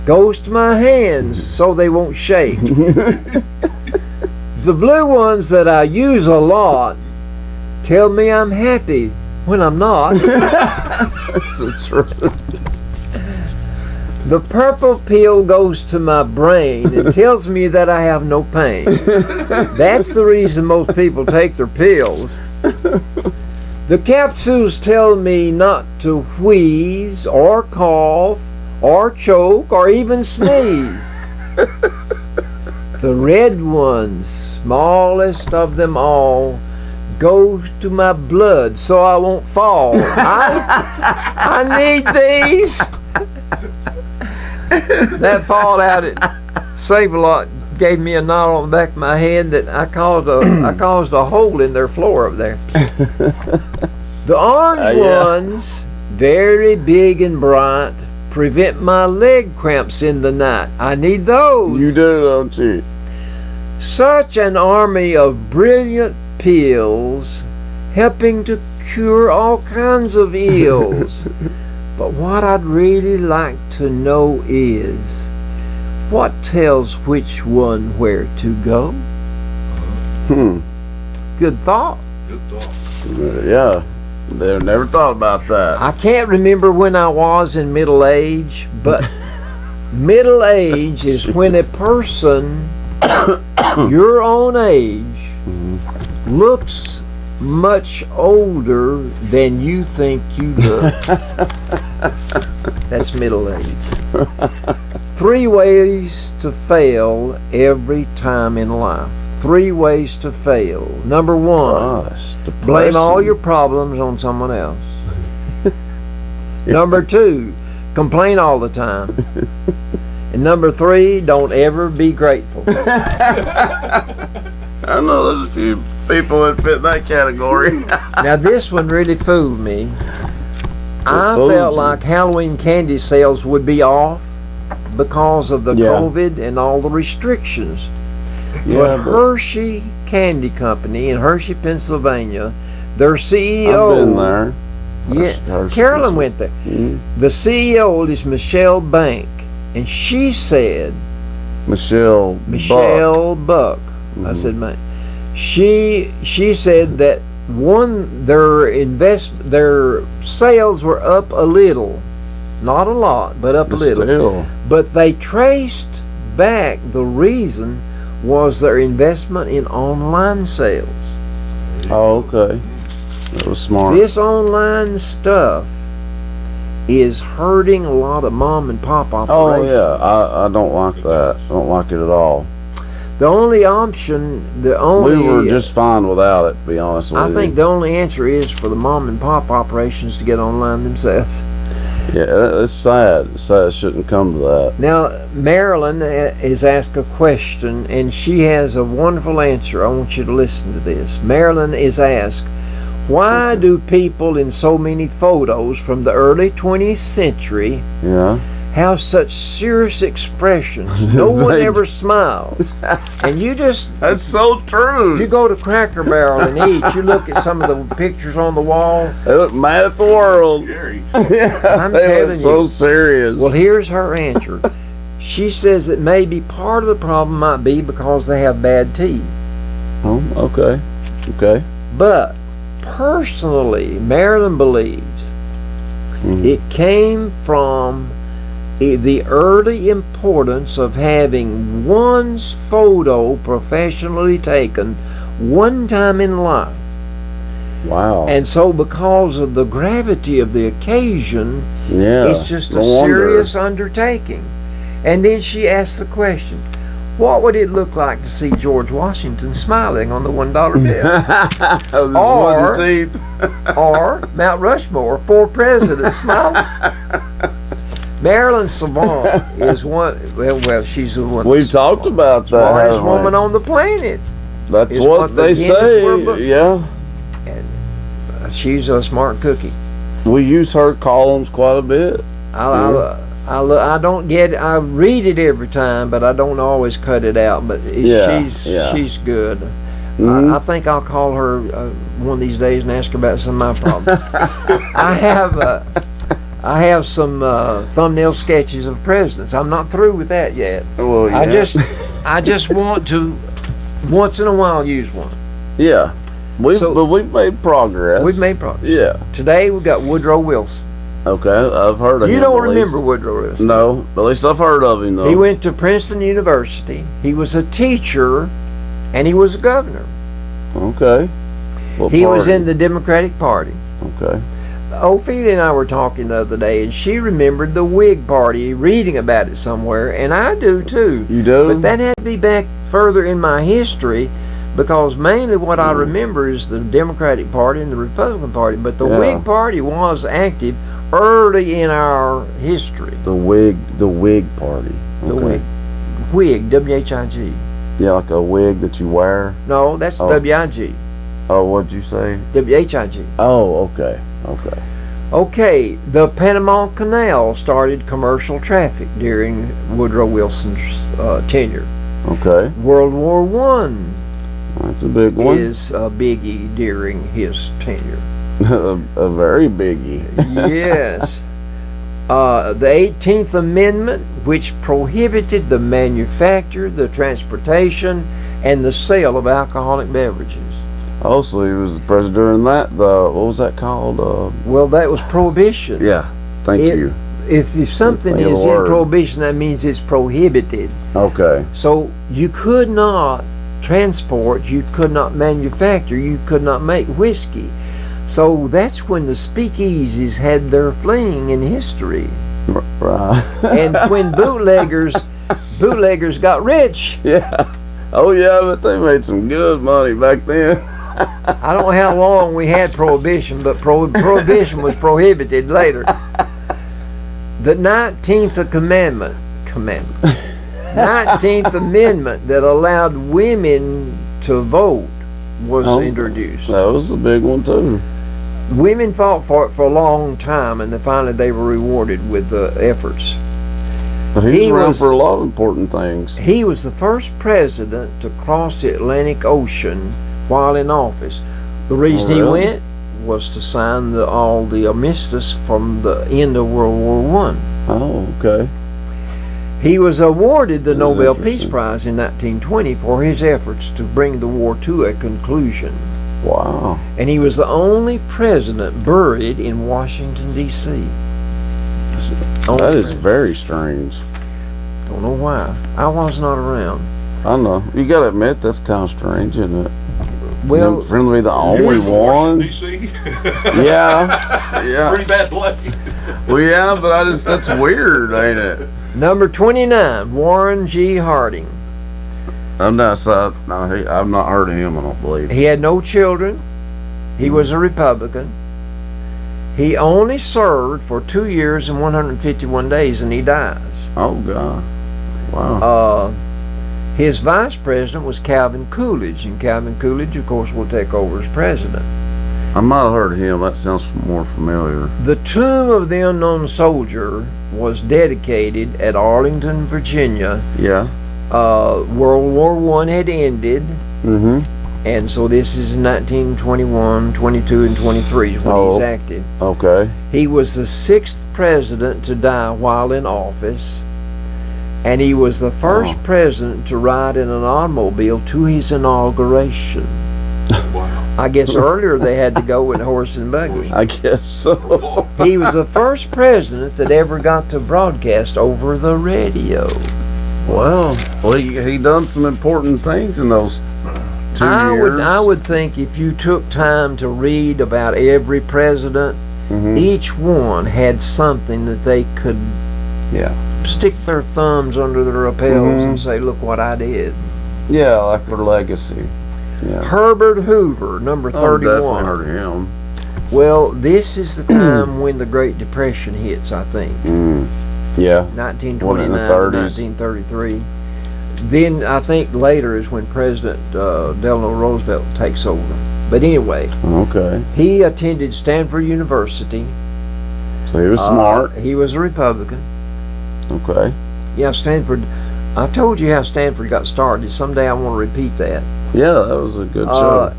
goes to my hands so they won't shake. The blue ones that I use a lot tell me I'm happy when I'm not. That's the truth. The purple pill goes to my brain and tells me that I have no pain. That's the reason most people take their pills. The capsules tell me not to wheeze or cough or choke or even sneeze. The red ones, smallest of them all, goes to my blood so I won't fall. I need these. That fallout at Save-A-Lot gave me a knot on the back of my head that I caused a hole in their floor up there. The orange ones, very big and bright, prevent my leg cramps in the night. I need those. You do, don't you? Such an army of brilliant pills helping to cure all kinds of ills. But what I'd really like to know is what tells which one where to go? good thought. Good thought. Yeah. They never thought about that. I can't remember when I was in middle age, but middle age is when a person your own age looks much older than you think you look. That's middle age. 3 ways to fail every time in life. 3 ways to fail. Number 1, blame all your problems on someone else. Number 2, complain all the time. And number 3, don't ever be grateful. I know there's a few people that fit that category. Now this one really fooled me. I fooled felt you. like Halloween candy sales would be off because of the Yeah. COVID and all the restrictions. Yeah, But but Hershey Candy Company in Hershey, Pennsylvania, their CEO. I've been there. Yeah, Hershey, Carolyn went there. Mhm. The CEO is Michelle Bank, and she said, Michelle Buck. I Mhm. said, man. She said that their sales were up a little, not a lot, but up a little. Still. But they traced back the reason was their investment in online sales. Oh, okay. That was smart. This online stuff is hurting a lot of mom and pop Oh operations. yeah, I don't like that. I don't like it at all. The only option, We were just fine without it, to be honest with you. I think the only answer is for the mom and pop operations to get online themselves. Yeah, it's sad. It's sad it shouldn't come to that. Now, Marilyn is asked a question, and she has a wonderful answer. I want you to listen to this. Marilyn is asked, why do people in so many photos from the early 20th century Yeah. have such serious expressions? No one They- ever smiles. And you just, That's so if true. you go to Cracker Barrel and eat, you look at some of the pictures on the wall. They look mad at the world. Scary. Yeah, I'm they look telling so you. serious. Well, here's her answer. She says that maybe part of the problem might be because they have bad teeth. Oh, okay. Okay. But personally, Marilyn believes Mhm. it came from the early importance of having one's photo professionally taken one time in life. Wow. And so because of the gravity of the occasion, yeah. it's just a no wonder. serious undertaking. And then she asked the question, what would it look like to see George Washington smiling on the $1 bill? Those Or- wooden teeth. Or Mount Rushmore, 4 presidents smiling? Marilyn Savant is one, well, she's the one. We've talked about that. smartest haven't we? woman on the planet. That's is what what the they Guinness say. World Book- Yeah. She's a smart cookie. We use her columns quite a bit. I don't get it. I read it every time, but I don't always cut it out. But Yeah, she's good. Mhm. I think I'll call her one of these days and ask her about some of my problems. I have some thumbnail sketches of presidents. I'm not through with that yet. Well, yeah. I just want to once in a while use one. Yeah. So- But we've made progress. We've made progress. Yeah. Today we've got Woodrow Wilson. Okay. I've heard of him. You don't at least. remember Woodrow Wilson? No. At least I've heard of him though. He went to Princeton University. He was a teacher, and he was a governor. Okay. What He was party? in the Democratic Party. Okay. Ophelia and I were talking the other day, and she remembered the Whig Party, reading about it somewhere, and I do too. You do? But that had to be back further in my history, because mainly what I remember is the Democratic Party and the Republican Party. But the Yeah. Whig Party was active early in our history. The Whig Party. The Okay. Whig, W-H-I-G. Yeah, like a wig that you wear. No, that's Oh. W-I-G. Oh, what'd you say? W-H-I-G. Oh, okay. Okay. Okay, the Panama Canal started commercial traffic during Woodrow Wilson's tenure. Okay. World War I That's a big one. is a biggie during his tenure. a very biggie. Yes. The 18th Amendment, which prohibited the manufacture, the transportation, and the sale of alcoholic beverages. Oh, so he was the president during that. What was that called? Well, that was Prohibition. Yeah. Thank you. If something Think of is the in word. Prohibition, that means it's prohibited. Okay. So you could not transport, you could not manufacture, you could not make whiskey. So that's when the speakeasies had their fling in history. Right. And when bootleggers got rich. Yeah. Oh yeah, but they made some good money back then. I don't know how long we had Prohibition, but Prohibition was prohibited later. The 19th Commandment, 19th Amendment that allowed women to vote was introduced. That was a big one too. Women fought for it for a long time, and then finally they were rewarded with the efforts. But he was around for a lot of important things. He was the first president to cross the Atlantic Ocean while in office. The reason he went was to sign all the armistice from the end of World War I. Oh, okay. He was awarded the That was Nobel Peace interesting. Prize in 1920 for his efforts to bring the war to a conclusion. Wow. And he was the only president buried in Washington, D.C. That is very strange. Don't know why. I was not around. I know. You gotta admit that's kind of strange, isn't it? Well, For him to be the only one. DC. Yeah. Yeah. Pretty bad luck. Well, yeah, but that's weird, ain't it? number 29, Warren G. Harding. I've not heard of him, I don't believe. He had no children. He was a Republican. He only served for 2 years and 151 days, and he dies. Oh, God. Wow. His vice president was Calvin Coolidge, and Calvin Coolidge, of course, will take over as president. I might have heard of him. That sounds more familiar. The Tomb of the Unknown Soldier was dedicated at Arlington, Virginia. Yeah. World War I had ended, Mm-hmm. and so this is 1921, 22, and 23 is when he's active. Okay. He was the 6th president to die while in office, and he was the first president to ride in an automobile to his inauguration. Wow. I guess earlier they had to go in horse and buggy. I guess so. He was the first president that ever got to broadcast over the radio. Well, he done some important things in those 2 years. I would think if you took time to read about every president, each one had something that they could stick their thumbs under their lapels and say, look what I did. Yeah, like their legacy. Yeah. Herbert Hoover, number 31. Definitely heard of him. Well, this is the time when the Great Depression hits, I think. Yeah. 1929, What, in the 30s? 1933. Then I think later is when President Delano Roosevelt takes over. But anyway, Okay. he attended Stanford University. So he was smart. He was a Republican. Okay. Yeah, Stanford. I told you how Stanford got started. Someday I want to repeat that. Yeah, that was a good show.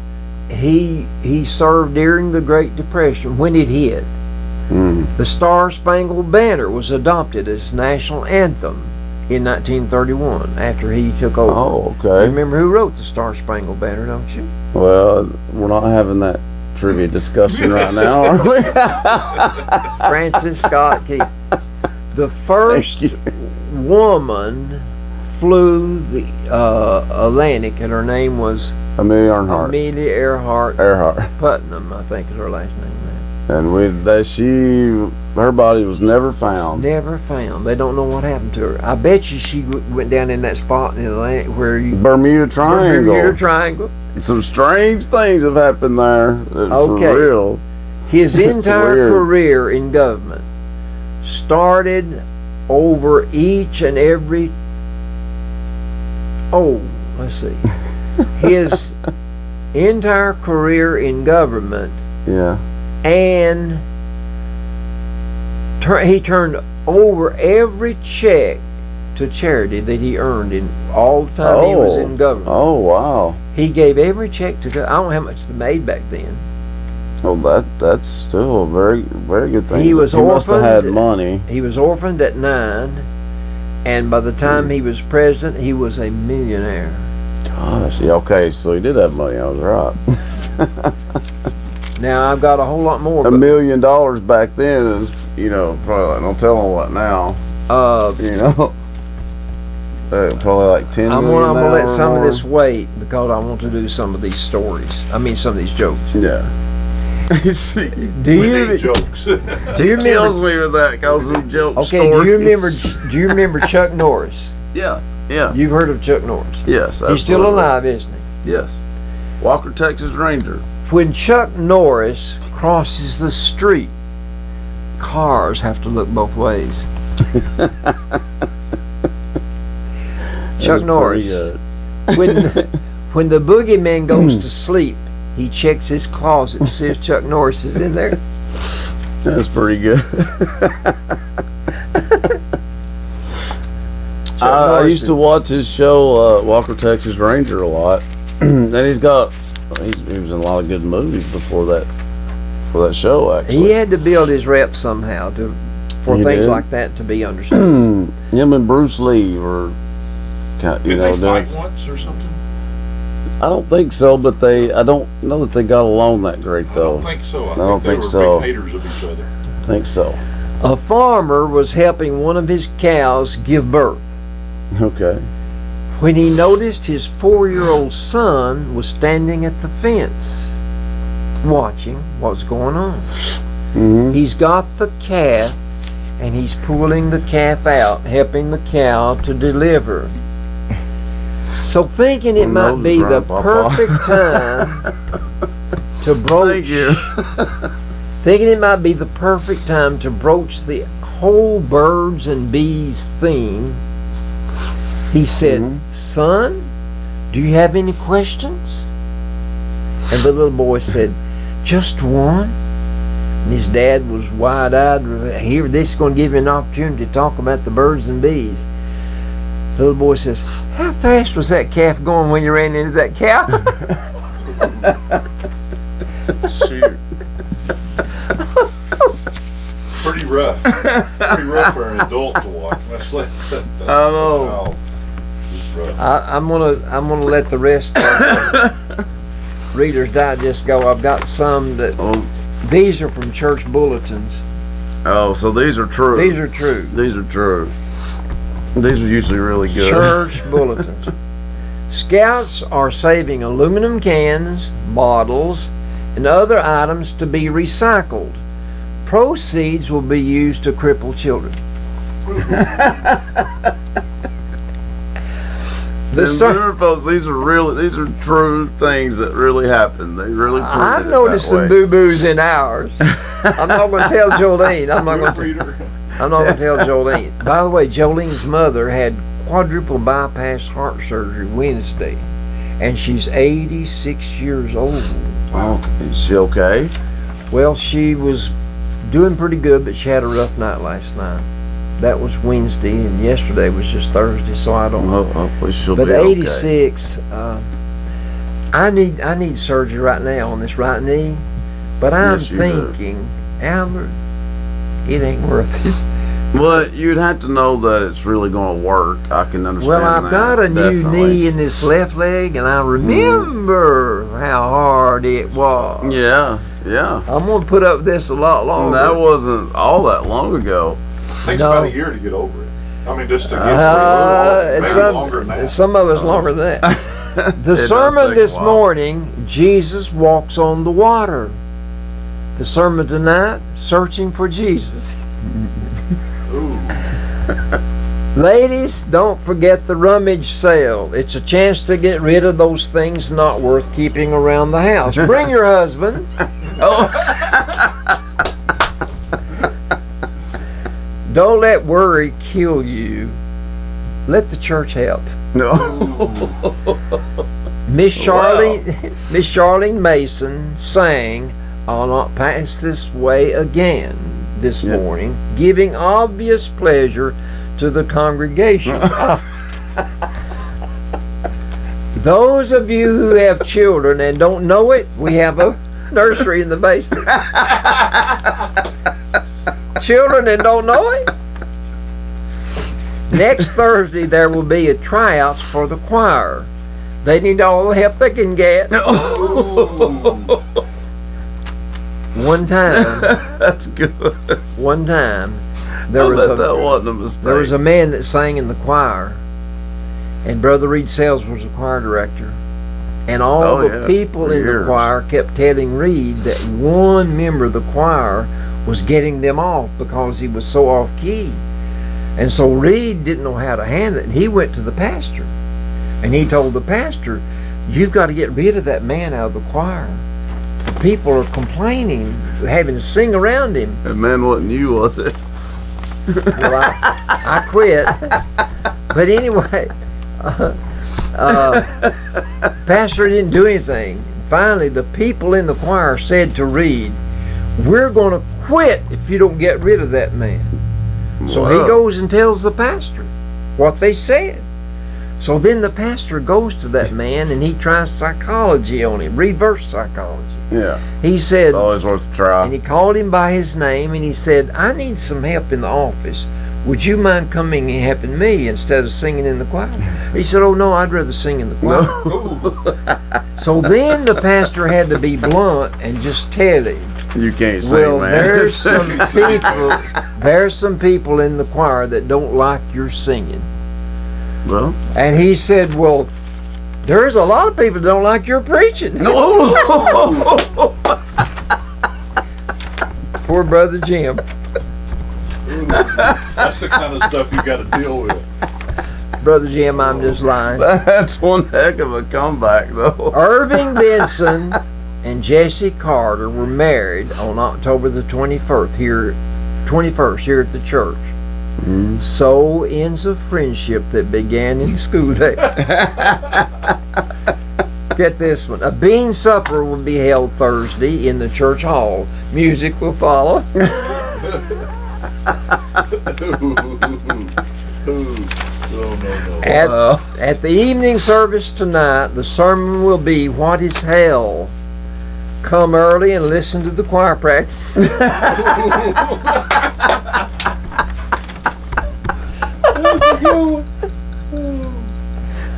He served during the Great Depression when it hit. The Star-Spangled Banner was adopted as national anthem in 1931 after he took over. Oh, You okay. remember who wrote the Star-Spangled Banner, don't you? Well, we're not having that trivia discussion right now, are we? Francis Scott Key. The first woman flew the Atlantic, and her name was Amelia Earhart. Amelia Earhart Putnam, I think is her last name. And her body was never found. Never found. They don't know what happened to her. I bet you she went down in that spot in the Atlantic where you Bermuda Triangle. Bermuda Triangle. Some strange things have happened there. Okay. For real. His entire weird. career in government started over each and every. Let's see. His entire career in government, Yeah. and he turned over every check to charity that he earned in all the time he was in government. Oh, wow. He gave every check to. I don't know how much they made back then. Well, that's still a very, very good thing. He was must have had orphaned. money. He was orphaned at 9, and by the time he was president, he was a millionaire. Gosh, yeah, okay, so he did have money. I was right. Now I've got a whole lot more. $1 million back then is, you know, probably like, don't tell them what now. You know, probably like 10 I'm million gonna let now or some of more. this wait because I want to do some of these stories. I mean, some of these jokes. Yeah. See, Do We you need jokes. do you kills remember? me with that because of joke Okay, stories. do you remember Chuck Norris? Yeah. Yeah. You've heard of Chuck Norris? Yes. He's still absolutely. alive, isn't he? Yes. Walker, Texas Ranger. When Chuck Norris crosses the street, cars have to look both ways. Chuck Norris. When the boogeyman goes to sleep, he checks his closet to see if Chuck Norris is in there. That's pretty good. I used to watch his show, Walker, Texas Ranger, a lot. And he was in a lot of good movies before that show, actually. He had to build his rep somehow for He things did. like that to be understood. Him and Bruce Lee were, you Did know, they doing. fight once or something? I don't think so, but I don't know that they got along that great, I though. don't think so. I don't think they were so. big haters of each other. I think so. A farmer was helping one of his cows give birth Okay. when he noticed his 4-year-old son was standing at the fence watching what's going on. Mm-hmm. He's got the calf and he's pulling the calf out, helping the cow to deliver. So thinking it might be the perfect time to broach, Thank you. thinking it might be the perfect time to broach the whole birds and bees theme, he said, "Son, do you have any questions?" And the little boy said, "Just one." And his dad was wide-eyed. Here, this is going to give you an opportunity to talk about the birds and bees. The little boy says, "How fast was that calf going when you ran into that cow?" Shoot. Pretty rough. Pretty rough for an adult to watch. Much less a I know. child. Just rough. I'm gonna let the rest of Reader's Digest go. I've got some that these are from church bulletins. Oh, so these are true. These are true. These are true. These are usually really good. Church bulletins. Scouts are saving aluminum cans, bottles, and other items to be recycled. Proceeds will be used to cripple children. Folks, these are true things that really happen. They really proved I've it noticed that some way. boo-boos in ours. I'm not going to tell Jolene. I'm not going to tell Jolene. By the way, Jolene's mother had quadruple bypass heart surgery Wednesday, and she's 86 years old. Oh, is she okay? Well, she was doing pretty good, but she had a rough night last night. That was Wednesday, and yesterday was just Thursday, so I don't know. Hopefully she'll But be okay. 86, I need surgery right now on this right knee, but I'm Yes, you do. thinking, Albert, it ain't worth it. Well, you'd have to know that it's really going to work. I can understand Well, I've that, got a new definitely. knee in this left leg, and I remember how hard it was. Yeah, yeah. I'm going to put up with this a lot longer. That wasn't all that long ago. Takes No. about a year to get over it. I mean, just to get through it. Maybe longer than that. Some of us longer than that. The It does sermon take a this while. morning, Jesus walks on the water. The sermon tonight, searching for Jesus. Ooh. Ladies, don't forget the rummage sale. It's a chance to get rid of those things not worth keeping around the house. Bring your husband. Don't let worry kill you. Let the church help. No. Miss Charlene Mason sang "I'll Not Pass This Way Again" this Yeah. morning, giving obvious pleasure to the congregation. Those of you who have children and don't know it, we have a nursery in the basement. Children and don't know it? Next Thursday there will be a tryouts for the choir. They need all the help they can get. One time. That's good. One time, that wasn't a mistake. there was a man that sang in the choir, and Brother Reed Sells was the choir director. And all the people in the choir kept telling Reed that one member of the choir was getting them off because he was so off key. And so Reed didn't know how to handle it, and he went to the pastor. And he told the pastor, "You've got to get rid of that man out of the choir. The people are complaining, having to sing around him." That man wasn't you, was it? Well, I quit. But anyway, pastor didn't do anything. Finally, the people in the choir said to Reed, "We're going to quit if you don't get rid of that man." So he goes and tells the pastor what they said. So then the pastor goes to that man and he tries psychology on him, reverse psychology. Yeah. He said, it's always worth a try. and he called him by his name and he said, "I need some help in the office. Would you mind coming and helping me instead of singing in the choir?" He said, "Oh no, I'd rather sing in the choir." So then the pastor had to be blunt and just tell him, "You can't sing, well, man." there's some people in the choir that don't like your singing. Well, and he said, "Well, there's a lot of people that don't like your preaching." No. Poor Brother Jim. That's the kind of stuff you got to deal with. Brother Jim, I'm just lying. That's one heck of a comeback, though. Irving Benson and Jessie Carter were married on October the 21st here at the church. Mm. So ends a friendship that began in school days. Get this one. A bean supper will be held Thursday in the church hall. Music will follow. At the evening service tonight, the sermon will be, "What is hell? Come early and listen to the choir practice."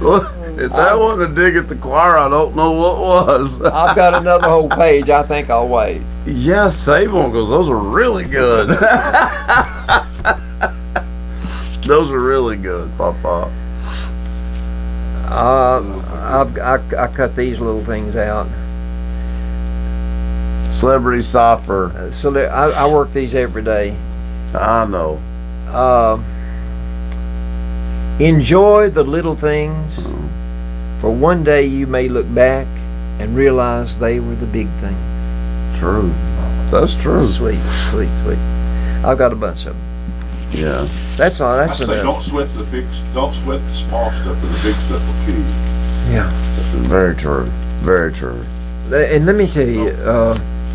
Well, if that wasn't a dig at the choir, I don't know what was. I've got another whole page. I think I'll wait. Yeah, save them because those are really good. Those are really good, Papa. I cut these little things out. Celebrity Sopher. So I work these every day. I know. Enjoy the little things, for one day you may look back and realize they were the big things. True. That's true. Sweet, sweet, sweet. I've got a bunch of them. Yeah. That's all. That's I say enough. don't sweat the small stuff, but the big stuff will kill you. Yeah. Very true. Very true. And let me tell you,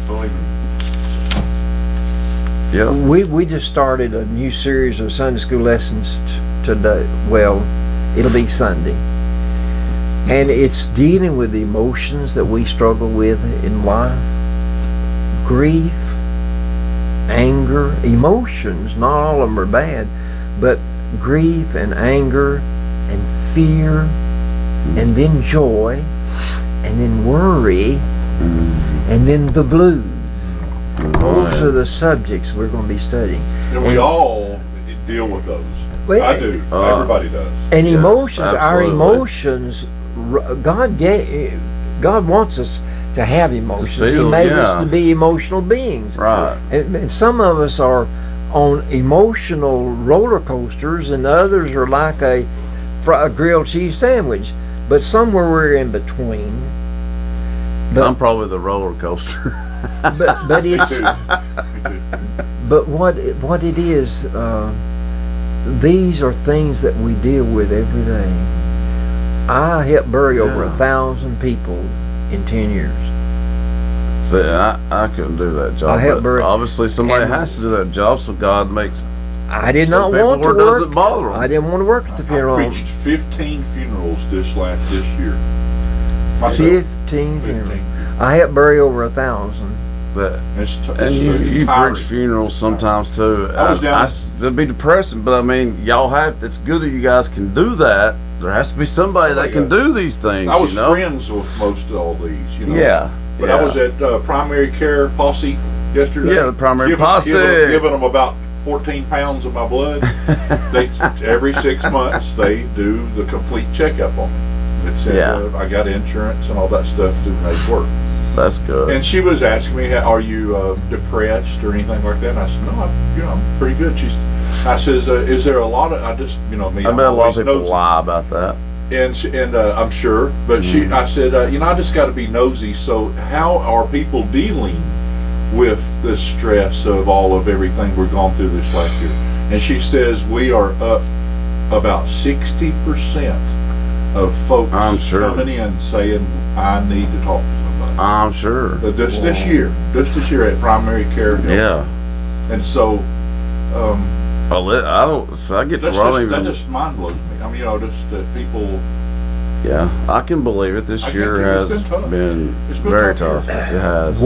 Believe me. Yeah. we just started a new series of Sunday school lessons today. Well, it'll be Sunday. And it's dealing with the emotions that we struggle with in life. Grief, anger, emotions, not all of them are bad, but grief and anger and fear, and then joy, and then worry, and then the blues. Those are the subjects we're going to be studying. And we all deal with those. Well, I do. Everybody does. And emotions, our absolutely. emotions, God wants us to have emotions. Feel, He made us to be emotional beings. Right. And some of us are on emotional roller coasters, and others are like a grilled cheese sandwich. But somewhere we're in between. But, I'm probably the roller coaster. but it's Me too. but what it is. These are things that we deal with every day. I helped bury over 1,000 people in 10 years. See, I couldn't do that job. I helped but bury- obviously, somebody and- has to do that job, so God makes. I did Some not people want to where it work. doesn't bother 'em. I didn't want to work at the I funeral home. preached 15 funerals this year. Myself. 15 funerals. I helped bury over 1,000. That. It's And you tiring. preach funerals sometimes too. I was down- It'd be depressing, but I mean, y'all have. It's good that you guys can do that. there has to be somebody that can do these things. I was you know? friends with most of all these. You know? Yeah. But I was at primary care posse yesterday. Yeah, the primary posse. Giving them about 14 pounds of my blood. Every 6 months they do the complete checkup on me. It said I got insurance and all that stuff to make work. That's good. And she was asking me, "Are you depressed or anything like that?" And I said, "No, I'm pretty good." I says, "Is there a lot of?" I just, me. I bet a lot of people lie about that. And I'm sure, but I said, I just got to be nosy. So how are people dealing with the stress of all of everything we're going through this last year? And she says we are up about 60% of folks coming in saying, "I need to talk to somebody." I'm sure. This year at primary care. Yeah. And so, I get that just mind blows me. I mean, just that people. Yeah, I can believe it. This year has been very tough. It has.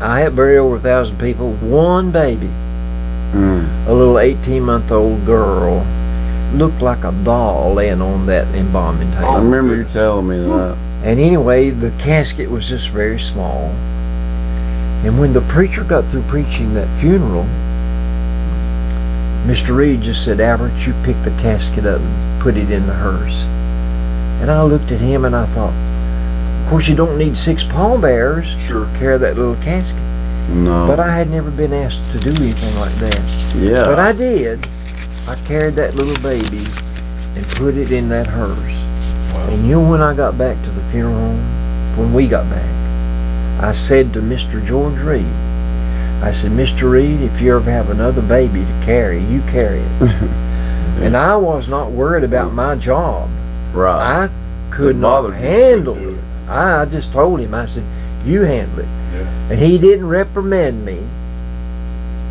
I had buried over 1,000 people. One baby, a little 18-month-old girl, looked like a doll laying on that embalming table. I remember you telling me that. And anyway, the casket was just very small. And when the preacher got through preaching that funeral, Mr. Reed just said, "Albert, you pick the casket up and put it in the hearse." And I looked at him and I thought, of course you don't need 6 pallbearers to carry that little casket. No. But I had never been asked to do anything like that. Yeah. But I did. I carried that little baby and put it in that hearse. Wow. And when I got back to the funeral home, when we got back, I said to Mr. George Reed, I said, "Mr. Reed, if you ever have another baby to carry, you carry it." And I was not worried about my job. Right. I could not handle it. I just told him, I said, "You handle it." Yeah. And he didn't reprimand me.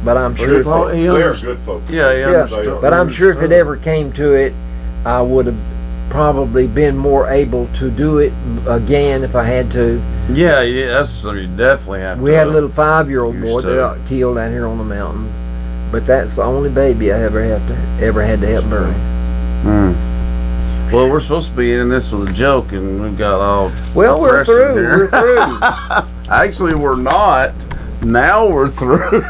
But I'm sure they're good folks. Yeah. But I'm sure if it ever came to it, I would have probably been more able to do it again if I had to. Yeah, that's something you definitely have to. We had a little 5-year-old boy that got killed down here on the mountain, but that's the only baby I ever had to help bury. Well, we're supposed to be in this with a joke, and we've got all. Well, we're through. We're through. Actually, we're not. Now we're through.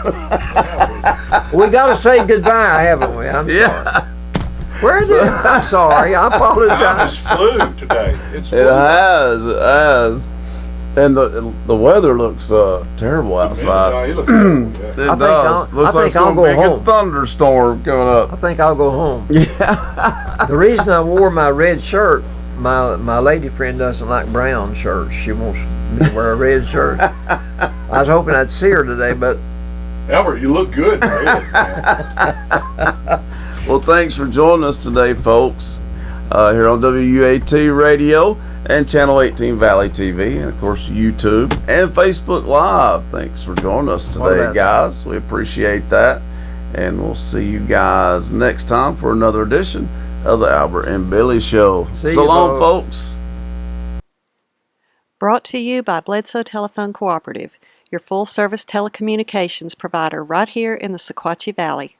We got to say goodbye, haven't we? I'm sorry. I'm sorry. I apologize. It's flu today. It has. And the weather looks terrible outside. It looks terrible, It does. Looks like it's going to be a thunderstorm coming up. I think I'll go home. Yeah. The reason I wore my red shirt, my lady friend doesn't like brown shirts. She wants me to wear a red shirt. I was hoping I'd see her today, but Albert, you look good. Well, thanks for joining us today, folks, here on WUAT Radio and Channel 18 Valley TV, and of course YouTube and Facebook Live. Thanks for joining us today, guys. We appreciate that, and we'll see you guys next time for another edition of the Albert and Billy Show. So long, folks. Brought to you by Bledsoe Telephone Cooperative, your full-service telecommunications provider right here in the Sequatchie Valley.